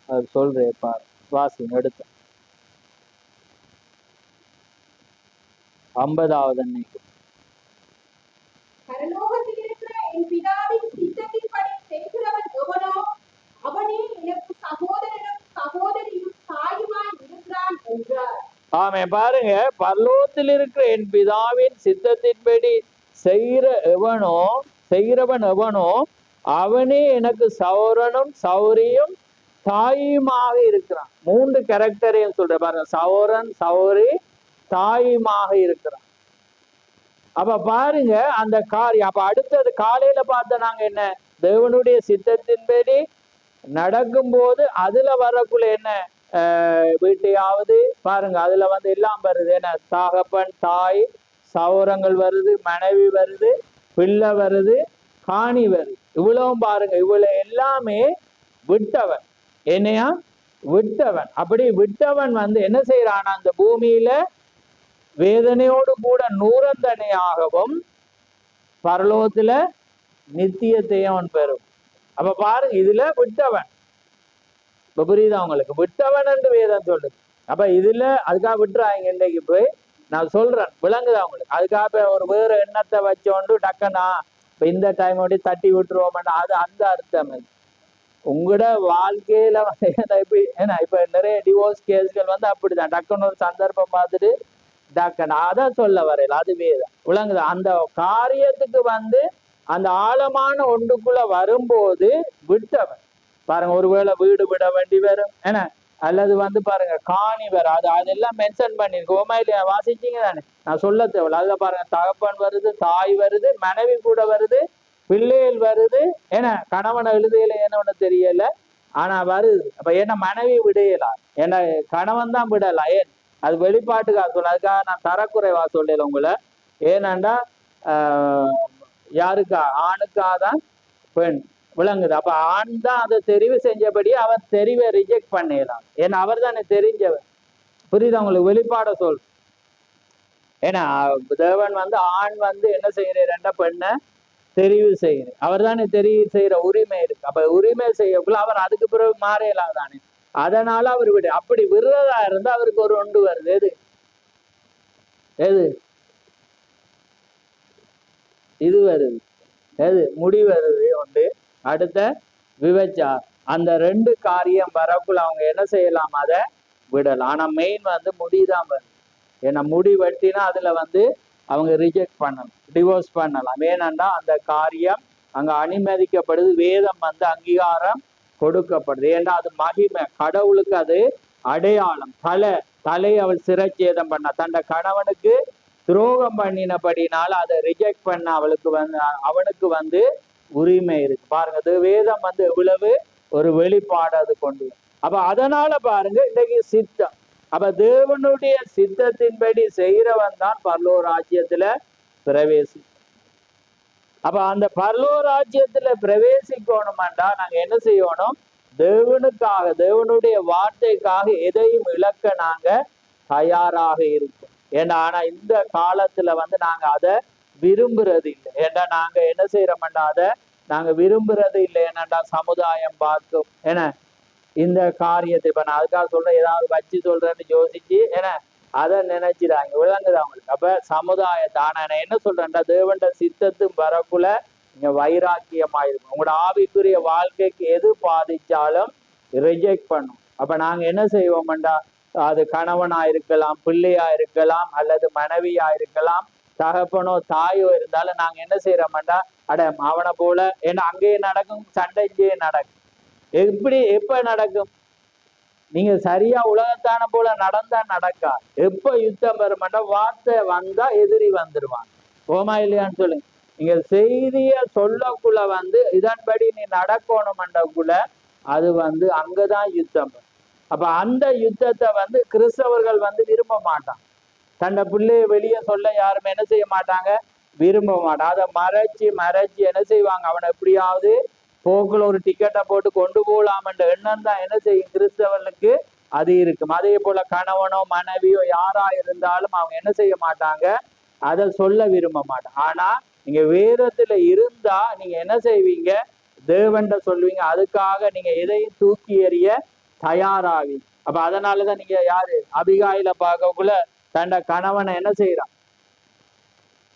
அவர் சொல்றேன் பாரு, வாசிங்க எடுத்த 50வது நினைக்கிறேன். பரலோகத்தில் இருக்கிற என் பிதாவின் சித்தத்தின்படி செய்கிறவன் எவனோ அவனே எனக்கு சகோதரனும் சகோதரியும் தாயுமாய் இருக்கிறான் என்றார். ஆமே, பாருங்க, பரலோகத்தில் இருக்கிற என் பிதாவின் சித்தத்தின்படி செய்கிறவன் எவனோ அவனே எனக்கு சௌரனும் சௌரியும் தாயுமாக இருக்கிறான். 3 கேரக்டரையும் சொல்ற பாருங்க, சகோதரன், சகோதரி, தாயுமாக இருக்கிறான். அப்ப பாருங்க அந்த காரியம். அப்ப அடுத்தது காலையில பார்த்த நாங்க என்ன, தேவனுடைய சித்தத்தின்படி நடக்கும்போது அதுல வரக்குள்ள என்ன, வீட்டையாவது பாருங்க அதுல வந்து எல்லாம் வருது. என்ன, தகப்பன், தாய், சகோதரங்கள் வருது, மனைவி வருது, பிள்ளை வருது, காணி வருது. இவ்வளவும் பாருங்க, இவ்வளவு எல்லாமே விட்டவன். என்னையா விட்டவன். அப்படி விட்டவன் வந்து என்ன செய்யறான், அந்த பூமியில வேதனையோடு கூட நூறந்தனையாகவும் பரலோகத்துல நித்தியத்தையும் அவன் பெறும். அப்ப பாருங்க, இதுல விட்டவன். இப்ப புரியுதா உங்களுக்கு, விட்டவன் என்று வேதம் சொல்லுது. அப்ப இதுல அதுக்காக விட்டுறாங்க. இன்னைக்கு போய் நான் சொல்றேன், விளங்குதா உங்களுக்கு? அதுக்காக ஒரு வேற எண்ணத்தை வச்சோண்டு டக்குனா இப்ப இந்த டைம் ஓடி தட்டி விட்டுருவோம், அது அந்த அர்த்தம். உங்களோட வாழ்க்கையில வந்து ஏன்னா இப்ப நிறைய டிவோர்ஸ் கேஸ்கள் வந்து அப்படிதான், டக்குன்னு ஒரு சந்தர்ப்பம் பார்த்துட்டு டக்குன்னு அதான் சொல்ல வரையில, அது வேதம். விளங்குதா? அந்த காரியத்துக்கு வந்து அந்த ஆழமான ஒன்றுக்குள்ள வரும்போது விட்டவன் பாருங்க, ஒருவேளை வீடு விட வேண்டி வரும், என்ன, அல்லது வந்து பாருங்க காணி வரும். அதெல்லாம் மென்ஷன் பண்ணிருக்கு. ஓமையில வாசிச்சீங்க தானே, நான் சொல்ல தேவையில்ல. அதுல பாருங்க தகப்பன் வருது, தாய் வருது, மனைவி கூட வருது, பிள்ளைகள் வருது. ஏன்னா கணவனை எழுதையில என்னன்னு தெரியல, ஆனா வருது. அப்ப என்ன, மனைவி விடையலாம், ஏன்னா கணவன் தான் விடலாம். ஏன், அது வெளிப்பாட்டுக்காக சொல்ல, அதுக்காக நான் தரக்குறைவா சொல்லல உங்களை. ஏனண்டா யாருக்கா, ஆணுக்காதான் பெண். விளங்குது? அப்ப ஆண் தான் அதை தெரிவு செஞ்சபடி அவர் தெரிவை ரிஜெக்ட் பண்ணிடலாம். ஏன்னா அவர் தானே தெரிஞ்சவர். புரியுதா உங்களுக்கு? வெளிப்பாட சொல். ஏன்னா தேவன் வந்து ஆண் வந்து என்ன செய்யற, பெண்ணை தெரிவு செய்யற, அவர் தானே தெரிவு செய்யற உரிமை இருக்கு. அப்ப உரிமை செய்யக்குள்ள அவர் அதுக்கு பிறகு மாறையலாம் தானே. அதனால அவர் விடு. அப்படி விடுறதா இருந்தா அவருக்கு ஒரு ஒன்று வருது. எது எது இது வருது, எது முடி வருது ஒன்று. அடுத்த விபச்சார். அந்த 2 காரியம் வரக்குள்ள அவங்க என்ன செய்யலாம், அதை விடலாம். ஆனா மெயின் வந்து முடிதான் வருது. ஏன்னா முடி வெட்டினா அதுல வந்து அவங்க ரிஜெக்ட் பண்ணலாம், டிவோர்ஸ் பண்ணலாம். ஏனண்டா அந்த காரியம் அங்க அனுமதிக்கப்படுது, வேதம் வந்து அங்கீகாரம் கொடுக்கப்படுது. ஏன்னா அது மகிமை, கடவுளுக்கு அது அடையாளம். தலை அவள் சிரச்சேதம் பண்ண, தன்னை கணவனுக்கு துரோகம் பண்ணினபடினால அதை ரிஜெக்ட் பண்ண அவனுக்கு வந்து உரிமை இருக்கு. பாருங்க, அது வேதம் வந்து எவ்வளவு ஒரு வெளிப்பாடு அது கொண்டு. அப்ப அதனால பாருங்க இன்னைக்கு சித்தம். அப்ப தேவனுடைய சித்தத்தின்படி செய்யறவன் தான் பரலோக ராஜ்யத்துல பிரவேசி. அப்ப அந்த பரலோக ராஜ்யத்துல பிரவேசிக்கணும்டா நாங்க என்ன செய்யணும், தேவனுக்காக, தேவனுடைய வார்த்தைக்காக எதையும் இழக்க நாங்க தயாராக இருக்கோம். ஏன்னா ஆனா இந்த காலத்துல வந்து நாங்க அதை விரும்புறது இல்லை. ஏன்னா நாங்க என்ன செய்யறோம்டா, அதை நாங்க விரும்புறது இல்லை. என்னண்டா சமுதாயம் பார்க்கும், ஏன்னா இந்த காரியத்தை இப்ப நான் அதுக்காக சொல்றேன், ஏதாவது வச்சு சொல்றேன்னு யோசிச்சு ஏன்னா அதை நினைச்சிடாங்க. விளங்குது அவங்களுக்கு? அப்ப சமுதாயத்தை ஆனா நான் என்ன சொல்றேன்டா, தேவண்ட சித்தத்தும் வரக்குள்ள நீங்க வைராக்கியமாயிருக்கும். உங்களோட ஆவிக்குரிய வாழ்க்கைக்கு எது பாதிச்சாலும் ரிஜெக்ட் பண்ணும். அப்ப நாங்க என்ன செய்வோம்டா, அது கணவனா இருக்கலாம், பிள்ளையா இருக்கலாம், அல்லது மனைவியா இருக்கலாம், தகப்பனோ தாயோ இருந்தாலும் நாங்க என்ன செய்யறோம்டா, அவனை போல. ஏன்னா அங்கேயே நடக்கும் சண்டை, இங்கேயே நடக்கும். எப்ப நடக்கும், நீங்க சரியா உலகத்தான போல நடந்தா நடக்கா. எப்ப யுத்தம் வருமாட்டா, வார்த்தை வந்தா எதிரி வந்துருவான். போமா இல்லையான்னு சொல்லுங்க. நீங்க செய்திய சொல்லக்குள்ள வந்து இதன்படி நீ நடக்கணும்ன்றக்குள்ள அது வந்து அங்கதான் யுத்தம். அப்ப அந்த யுத்தத்தை வந்து கிறிஸ்தவர்கள் வந்து விரும்ப மாட்டான். தன்னை பிள்ளைய வெளியே சொல்ல யாருமே என்ன செய்ய மாட்டாங்க, விரும்ப மாட்டான். அதை மறைச்சு என்ன செய்வாங்க, அவனை எப்படியாவது போக்குல ஒரு டிக்கெட்டை போட்டு கொண்டு போகலாம்ன்ற எண்ணம் தான் என்ன செய்யும், கிறிஸ்தவர்களுக்கு அது இருக்கும். அதே போல கணவனோ மனைவியோ யாரா இருந்தாலும் அவங்க என்ன செய்ய மாட்டாங்க, அதை சொல்ல விரும்ப மாட்டாங்க. ஆனா நீங்க வேதத்துல இருந்தா நீங்க என்ன செய்வீங்க, தேவன்ட சொல்லுவீங்க. அதுக்காக நீங்க எதையும் தூக்கி எறிய தயாராகி. அப்ப அதனாலதான் நீங்க யாரு அபிகாயில பார்க்கக்குள்ள தன்னை கணவனை என்ன செய்யறான்,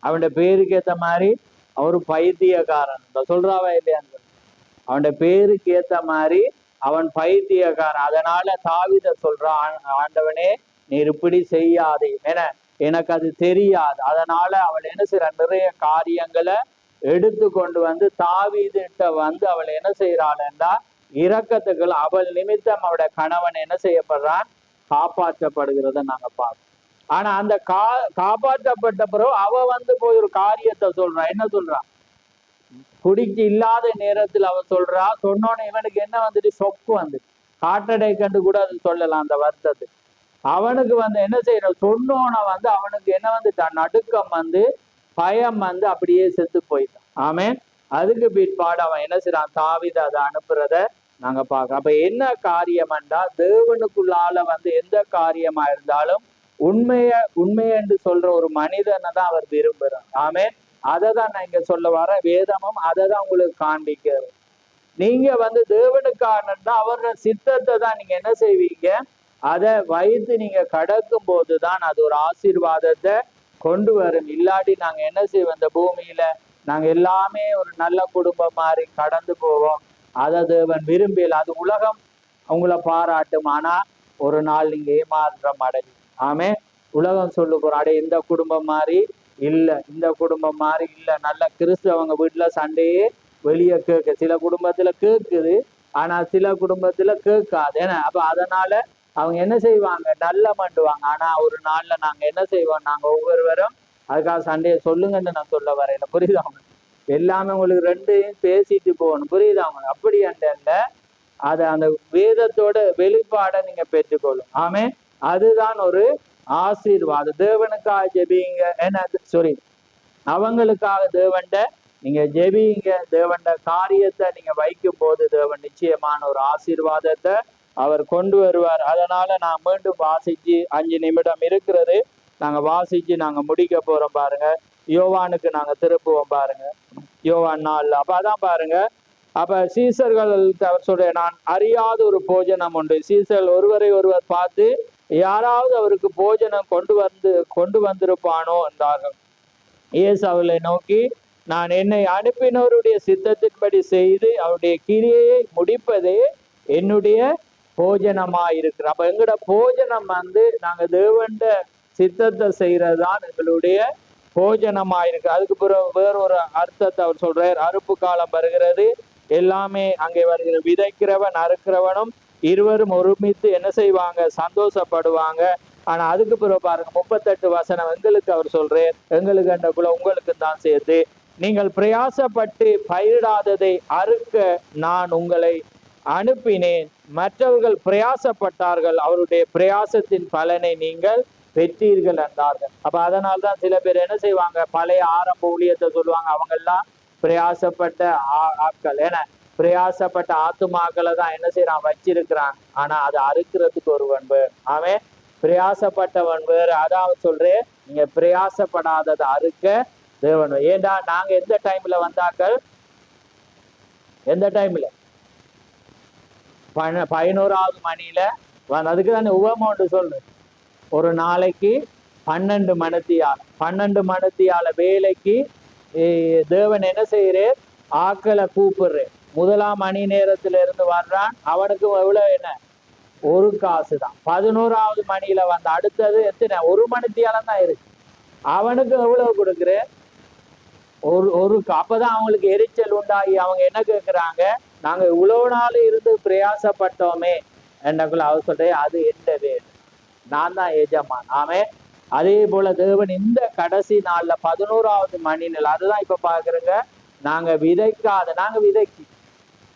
அவனோட பேருக்கு ஏத்த மாதிரி அவரு பைத்தியக்காரன் சொல்றாவா இல்லையான்னு, அவனோட பேருக்கு ஏத்த மாதிரி அவன் பைத்தியக்காரன். அதனால தாவீது சொல்றான், ஆண்டவனே நீர் இப்படி செய்யாதே, எனக்கு அது தெரியாது. அதனால அவள் என்ன செய்யறான், நிறைய காரியங்களை எடுத்து கொண்டு வந்து தாவீதுகிட்ட வந்து அவள் என்ன செய்யறாள் என்றா இரக்கத்துக்குள் அவள் நிமித்தம் அவருடைய கணவன் என்ன செய்யப்படுறான், காப்பாற்றப்படுகிறத நாங்க பார்க்கணும். ஆனா அந்த காப்பாற்றப்பட்ட பிறகு அவ போய் ஒரு காரியத்தை சொல்றா. என்ன சொல்றா? குடிக்கு இல்லாத நேரத்தில் அவ சொல்றா. சொன்னோன்னு இவனுக்கு என்ன வந்துட்டு, சொக்கு வந்து காட்டடை கண்டு கூட அது சொல்லலாம். அந்த வருத்தத்துக்கு அவனுக்கு என்ன செய்யணும், சொன்னோன அவனுக்கு என்ன வந்துட்டான், நடுக்கம் பயம் அப்படியே செத்து போயிட்டான். ஆமே. அதுக்கு பிற்பாடு அவன் என்ன செய்யறான், தாவீது அதை அனுப்புறத நாங்க பார்க்க. அப்ப என்ன காரியம்டா, தேவனுக்குள்ளால எந்த காரியமா இருந்தாலும் உண்மையென்று சொல்ற ஒரு மனிதனை தான் அவர் விரும்புறார். ஆமே. அதை தான் நான் இங்க சொல்ல வர. வேதமும் அதை தான் உங்களுக்கு காண்பிக்கிறது. நீங்க தேவனுக்கானன்னா அவரோட சித்தத்தை தான் நீங்க என்ன செய்வீங்க, அதை வைத்து நீங்க கடக்கும் போதுதான் அது ஒரு ஆசீர்வாதத்தை கொண்டு வரும். இல்லாட்டி நாங்க என்ன செய்வோம், இந்த பூமியில நாங்க எல்லாமே ஒரு நல்ல குடும்பம் மாதிரி கடந்து போவோம். அதை தேவன் விரும்பியல். அது உலகம் உங்களை பாராட்டும். ஆனா ஒரு நாள் நீங்க ஏமாற்றம் அடையும். ஆமே. உலகம் சொல்லு போறாடே, இந்த குடும்பம் மாதிரி இல்ல, இந்த குடும்பம் மாதிரி இல்ல. நல்ல கிறிஸ்தவங்க வீட்டுல சண்டையே வெளியே கேட்க, சில குடும்பத்துல கேட்குது, ஆனா சில குடும்பத்துல கேட்காது. ஏன்னா அப்ப அதனால அவங்க என்ன செய்வாங்க, நல்ல மண்டுவாங்க. ஆனா ஒரு நாள்ல நாங்க என்ன செய்வோம், நாங்க ஒவ்வொருவரும் அதுக்காக சண்டையை சொல்லுங்கன்னு நான் சொல்ல வரேன். புரியுதா அவங்க? எல்லாமே உங்களுக்கு ரெண்டையும் பேசிட்டு போகணும். புரியுதா அவங்க? அப்படி அண்டல்ல, அது அந்த வேதத்தோட வெளிப்பாடை நீங்க பெற்றுக்கொள்ளும். ஆமே. அதுதான் ஒரு ஆசீர்வாதம். தேவனுக்காக ஜெபிங்க. என்ன சாரி, அவங்களுக்காக தேவன்ட நீங்க ஜெபிங்க. தேவன்ட காரியத்தை நீங்க வைக்கும் போது தேவன் நிச்சயமான ஒரு ஆசீர்வாதத்தை அவர் கொண்டு வருவார். அதனால நான் மீண்டும் வாசிச்சு 5 நிமிடம் இருக்கிறது, நாங்க வாசிச்சு நாங்க முடிக்க போறோம். பாருங்க, யோவானுக்கு நாங்க திருப்புவோம். பாருங்க, யோவான் 4. அப்ப அதான் பாருங்க. அப்ப சீசர்கள் அவர் சொல்ற, நான் அறியாத ஒரு போஜனம் உண்டு. சீசர்கள் ஒருவரை ஒருவர் பார்த்து, யாராவது அவருக்கு போஜனம் கொண்டு வந்திருப்பானோ என்றார்கள். இயேசு அவர்களை நோக்கி, நான் என்னை அனுப்பினவருடைய சித்தத்தின்படி செய்து அவருடைய கிரியையை முடிப்பதே என்னுடைய போஜனமா இருக்கிற. அப்ப எங்களோட போஜனம் நாங்க தேவண்ட சித்தத்தை செய்யறதுதான் எங்களுடைய போஜனமா இருக்கு. அதுக்கு பிறகு வேறொரு அர்த்தத்தை அவர் சொல்றார். அறுப்பு காலம் வருகிறது, எல்லாமே அங்கே வருகிற விதைக்கிறவன் அறுக்கிறவனும் இருவரும் ஒருமித்து என்ன செய்வாங்க, சந்தோஷப்படுவாங்க. ஆனா அதுக்கு பிறகு பாருங்க 38 வசனம் எங்களுக்கு அவர் சொல்றார், எங்களுக்கு என்றக்குள்ள உங்களுக்கு தான் சேர்த்து, நீங்கள் பிரயாசப்பட்டு பயிரிடாததை அறுக்க நான் உங்களை அனுப்பினேன். மற்றவர்கள் பிரயாசப்பட்டார்கள், அவருடைய பிரயாசத்தின் பலனை நீங்கள் பெற்றீர்கள் என்றார்கள். அப்ப அதனால்தான் சில பேர் என்ன செய்வாங்க, பழைய ஆரம்ப ஊழியத்தை சொல்லுவாங்க, அவங்க எல்லாம் பிரயாசப்பட்ட ஆட்கள். ஏன்னா பிரயாசப்பட்ட ஆத்துமாக்களை தான் என்ன செய்யறான், வச்சிருக்கிறான். ஆனா அதை அறுக்கிறதுக்கு ஒருவன் வேறு. அவன் பிரயாசப்பட்டவன் வேறு. அதாவது சொல்றேன், நீங்க பிரயாசப்படாததை அறுக்க தேவன். ஏண்டா நாங்க எந்த டைம்ல வந்தாக்கள், எந்த டைம்ல 11வது மணியில அதுக்கு தானே உவமோண்டு சொல்லு. ஒரு நாளைக்கு 12 மணித்தியால வேலைக்கு தேவன் என்ன செய்யறார், ஆக்களை கூப்பிடுறேன். 1ஆம் மணி நேரத்துல இருந்து வர்றான், அவனுக்கு எவ்வளவு, என்ன, 1 காசு தான். 11வது மணியில அடுத்தது எத்தனை, 1 மணித்தியாலம் தான் இருக்கு, அவனுக்கு எவ்வளவு கொடுக்குறேன், ஒரு அப்பதான் அவங்களுக்கு எரிச்சல் உண்டாகி அவங்க என்ன கேட்கிறாங்க, நாங்க இவ்வளவு நாள் இருந்து பிரயாசப்பட்டோமே என்னக்குள்ள. அவர் சொல்றேன், அது எந்த வேறு, நான் தான் எஜமான். ஆமே. அதே போல தேவன் இந்த கடைசி நாள்ல 11வது மணி நேரம், அதுதான் இப்ப பாக்குறேங்க, நாங்க விதைக்கு,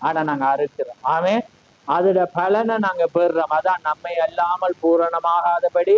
ஆனா நாங்க அறுக்கிறோம். ஆமே. அதோட பலனை நாங்க பெறுறோம். அதான் நம்மை அல்லாமல் பூரணமாகாதபடி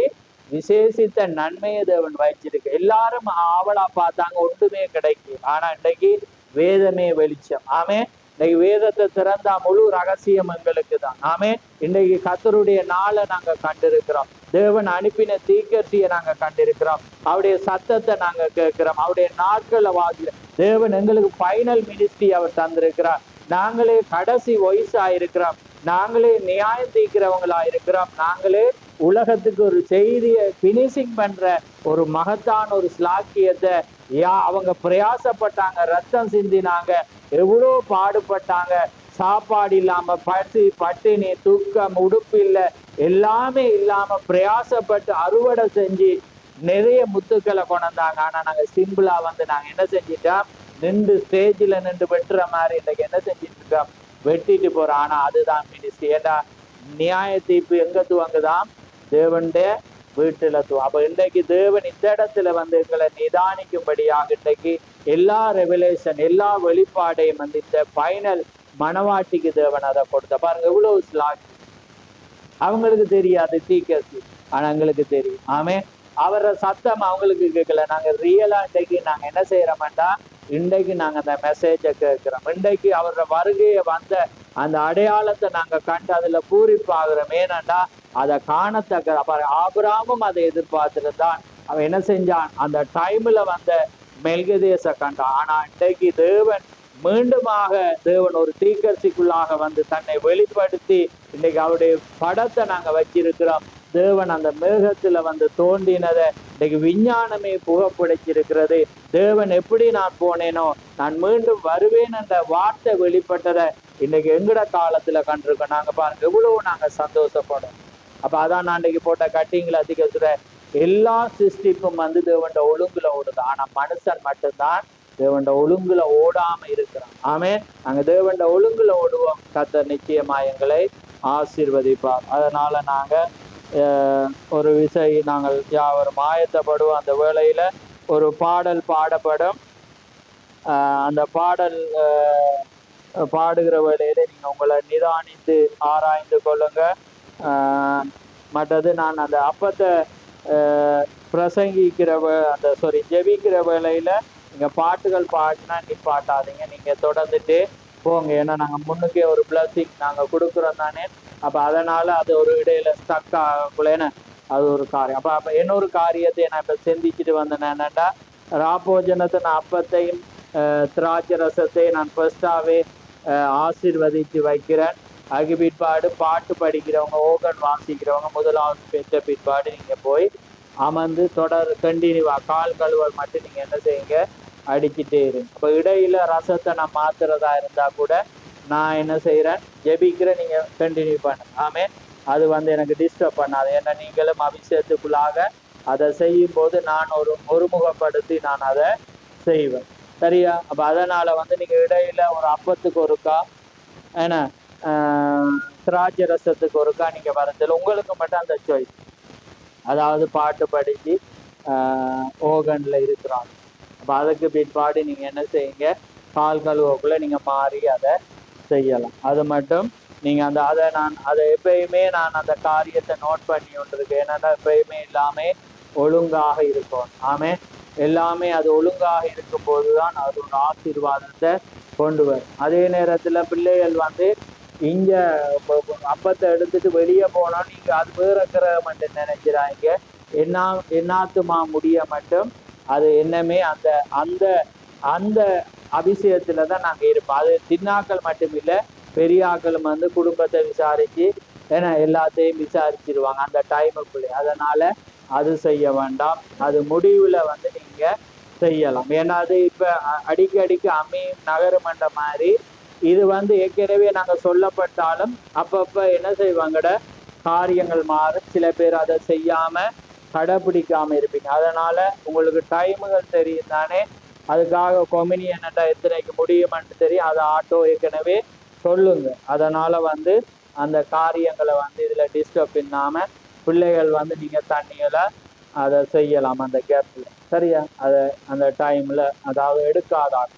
விசேஷித்த நன்மையை தேவன் வச்சிருக்கு. எல்லாரும் ஆவலா பார்த்தாங்க, ஒன்றுமே கிடைக்கும். ஆனா இன்றைக்கு வேதமே வெளிச்சம். ஆமே. இன்னைக்கு வேதத்தை திறந்தா முழு ரகசியம் எங்களுக்கு தான். ஆமே. இன்றைக்கு கர்த்தருடைய நாளை நாங்க கண்டிருக்கிறோம். தேவன் அனுப்பின தீர்க்கதரிசியை நாங்க கண்டிருக்கிறோம். அவருடைய சத்தத்தை நாங்க கேட்கிறோம். அவருடைய நாட்களை வாசிக்கிறோம். தேவன் எங்களுக்கு ஃபைனல் மினிஸ்ட்ரி அவர் தந்திருக்கிறார். நாங்களே கடைசி வயசா இருக்கிறோம். நாங்களே நியாயம் தீர்க்கிறவங்களா இருக்கிறோம். நாங்களே உலகத்துக்கு ஒரு செய்தியை பினிஷிங் பண்ற ஒரு மகத்தான ஒரு ஸ்லாக்கியத்தை அவங்க பிரயாசப்பட்டாங்க, ரத்தம் சிந்தினாங்க, எவ்வளோ பாடுபட்டாங்க, சாப்பாடு இல்லாம பட்டினி தூக்கம் உடுப்பு இல்லை, எல்லாமே இல்லாம பிரயாசப்பட்டு அறுவடை செஞ்சு நிறைய முத்துக்களை கொண்டாங்க. ஆனா நாங்க சிம்பிளா நாங்க என்ன செஞ்சிட்டோம், நின்று ஸ்டேஜில் நின்று வெட்டுற மாதிரி இன்னைக்கு என்ன செஞ்சிட்டு இருக்கோம், வெட்டிட்டு போறான். ஆனா அதுதான் மினிஸ்ட்ரி. ஏன்னா நியாய தீர்ப்பு எங்க துவங்குதான்? தேவனுடைய வீட்டுல அப்ப இன்றைக்கு தேவன் இந்த இடத்துல வந்து எங்களை நிதானிக்கும்படியாக இன்றைக்கு எல்லா ரெவலேஷன் எல்லா வெளிப்பாடையும் வந்து இந்த ஃபைனல் மனவாட்டிக்கு தேவன் அதை கொடுத்த பாருங்க. எவ்வளவு ஸ்லாக் அவங்களுக்கு தெரியாது தீக்கசி, ஆனா எங்களுக்கு தெரியும். ஆமே, அவர சத்தம் அவங்களுக்கு கேட்கல. நாங்க ரியலா இன்றைக்கு நாங்க என்ன செய்யறோம்டா, இன்றைக்கு நாங்க அந்த மெசேஜை கேட்கிறோம். இன்றைக்கு அவரோட வருகையை வந்த அந்த அடையாளத்தை நாங்க கண்டு அதுல பூரிப்பாகிறோம். ஏனண்டா அதை காணத்தக்க ஆபிரகாமும் அதை எதிர்பார்த்திருந்தான். அவன் என்ன செஞ்சான்? அந்த டைம்ல வந்த மெல்கிதேச கண்டான். ஆனா இன்றைக்கு தேவன் மீண்டுமாக தேவன் ஒரு தீர்க்கதரிசிக்குள்ளாக வந்து தன்னை வெளிப்படுத்தி இன்னைக்கு அவருடைய படத்தை நாங்க வச்சிருக்கிறோம். தேவன் அந்த மேகத்துல வந்து தோன்றினதை இன்னைக்கு விஞ்ஞானமே புகப்படுத்திருக்கிறது. தேவன் எப்படி நான் போனேனோ நான் மீண்டும் வருவேன் என்ற வார்த்தை வெளிப்பட்டதை இன்னைக்கு எங்கட காலத்துல கண்டிருக்கோம். நாங்க பாருங்க எவ்வளவு நாங்க சந்தோஷப்படும். அப்ப அதான் நான் இன்னைக்கு போட்ட கட்டிங்களை அதிக சொல்ற எல்லா சிருஷ்டிப்பும் வந்து தேவன் ஒழுங்குல ஓடுது. ஆனா மனுஷன் மட்டும்தான் தேவன் ஒழுங்குல ஓடாம இருக்கிறான். ஆமே, நாங்க தேவன் ஒழுங்குல ஓடுவோம். கர்த்தர் நிச்சயமா எங்களை ஆசீர்வதிப்பார். அதனால நாங்க ஒரு விசை நாங்கள் யாவரும் ஆயத்தப்படுவோம். அந்த வேளையில ஒரு பாடல் பாடப்படும். அந்த பாடல் பாடுகிற வேளையில நீங்க உங்களை நிதானித்து ஆராய்ந்து கொள்ளுங்க. மற்றது நான் அந்த அப்பத்தை பிரசங்கிக்கிற அந்த ஜெபிக்கிற வேளையில நீங்க பாட்டுகள் பாடினா நிப்பாட்டாதீங்க, நீங்க தொடர்ந்துட்டே போங்க. ஏன்னா நாங்க முன்னுக்கே ஒரு பிளஸிங் நாங்க கொடுக்குறோம் தானே. அப்ப அதனால அது ஒரு இடையில ஸ்டக் ஆகக்குள்ளேன்னு அது ஒரு காரியம். அப்ப இன்னொரு காரியத்தை நான் இப்ப சிந்திச்சுட்டு வந்தேன். என்னன்னா ராப்போஜனத்தை நான் அப்பத்தையும் திராட்சை ரசத்தையும் நான் ஃபர்ஸ்டாவே ஆசீர்வதித்து வைக்கிறேன். அதுக்கு பிற்பாடு பாட்டு படிக்கிறவங்க ஓகன் வாசிக்கிறவங்க முதலாவது பெற்ற பிற்பாடு நீங்க போய் அமர்ந்து தொடர் கண்டினியூவா கால் கழுவல் மட்டும் நீங்க என்ன செய்யுங்க, அடிச்சுட்டே இருங்க. அப்ப இடையில ரசத்தை நான் மாத்துறதா இருந்தா கூட நான் என்ன செய்யறேன், ஜெபிக்கிறேன், நீங்க கண்டினியூ பண்ண. ஆமே, அது வந்து எனக்கு டிஸ்டர்ப் பண்ணாது. ஏன்னா நீங்களும் அபிஷேகத்துக்குள்ளாக அதை செய்யும் போது நான் ஒருமுகப்படுத்தி நான் அதை செய்வேன். சரியா? அப்ப அதனால வந்து நீங்க இடையில ஒரு அப்பத்துக்கு ஒருக்கா ஏன்னா திராட்சை ரசத்துக்கு ஒருக்கா நீங்க வரதில்லை. உங்களுக்கு மட்டும் அந்த சாய்ஸ். அதாவது பாட்டு படிச்சு ஓகன்ல இருக்கிறாங்க. அப்ப அதுக்கு பிற்பாடு நீங்க என்ன செய்யுங்க, கால் கழுவக்குள்ள நீங்க மாறி அதை செய்யலாம். அது மட்டும் நீங்க அதை எப்பயுமே நான் அந்த காரியத்தை நோட் பண்ணி கொண்டிருக்கேன். என்னன்னா எப்பயுமே எல்லாமே ஒழுங்காக இருக்கும். ஆமே, எல்லாமே அது ஒழுங்காக இருக்கும் போதுதான் அது ஒரு ஆசீர்வாதத்தை கொண்டு வரும். அதே நேரத்துல பிள்ளைகள் வந்து இங்க அப்பத்தை எடுத்துட்டு வெளியே போனா நீங்க அது வேற கிரகம் மட்டும் நினைக்கிறாங்க. என்னாத்துமா முடிய மட்டும் அது என்னமே அந்த அந்த அந்த அபிஷேகத்துலதான் நாங்க இருப்போம். அது சின்னாக்கள் மட்டும் இல்லை, பெரியாக்களும் வந்து குடும்பத்தை விசாரிச்சு ஏன்னா எல்லாத்தையும் விசாரிச்சிருவாங்க அந்த டைமுக்குள்ளே. அதனால அது செய்ய வேண்டாம். அது முடிவுல வந்து நீங்க செய்யலாம். ஏன்னா அது இப்ப அடிக்கடிக்கு அமையும் நகரமன்ற மாதிரி இது வந்து ஏற்கனவே நாங்க சொல்லப்பட்டாலும் அப்பப்ப என்ன செய்வாங்கட காரியங்கள் மாறும். சில பேர் அதை செய்யாம கடைபிடிக்காம இருப்பீங்க. அதனால உங்களுக்கு டைமுகள் தெரியும் தானே. அதுக்காக கொமினியன்டா எத்தனைக்கு முடியும்னு தெரியும். அதை ஆட்டோ ஏற்கனவே சொல்லுங்க. அதனால வந்து அந்த காரியங்களை வந்து இதுல டிஸ்டர்ப் இல்லாம பிள்ளைகள் வந்து நீங்க தண்ணியில அதை செய்யலாம் அந்த கேப்ல. சரியா? அதை அந்த டைம்ல அதாவது எடுக்காதாங்க.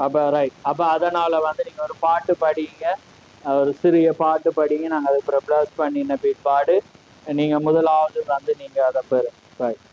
அப்ப ரைட். அப்ப அதனால வந்து நீங்க ஒரு பாட்டு படிங்க, ஒரு சிறிய பாட்டு படிங்க. நாங்கள் அதை அப்புறம் ப்ளஸ் பண்ணின பிற்பாடு நீங்க முதலாவது வந்து நீங்க அதை பெறு. ரைட்.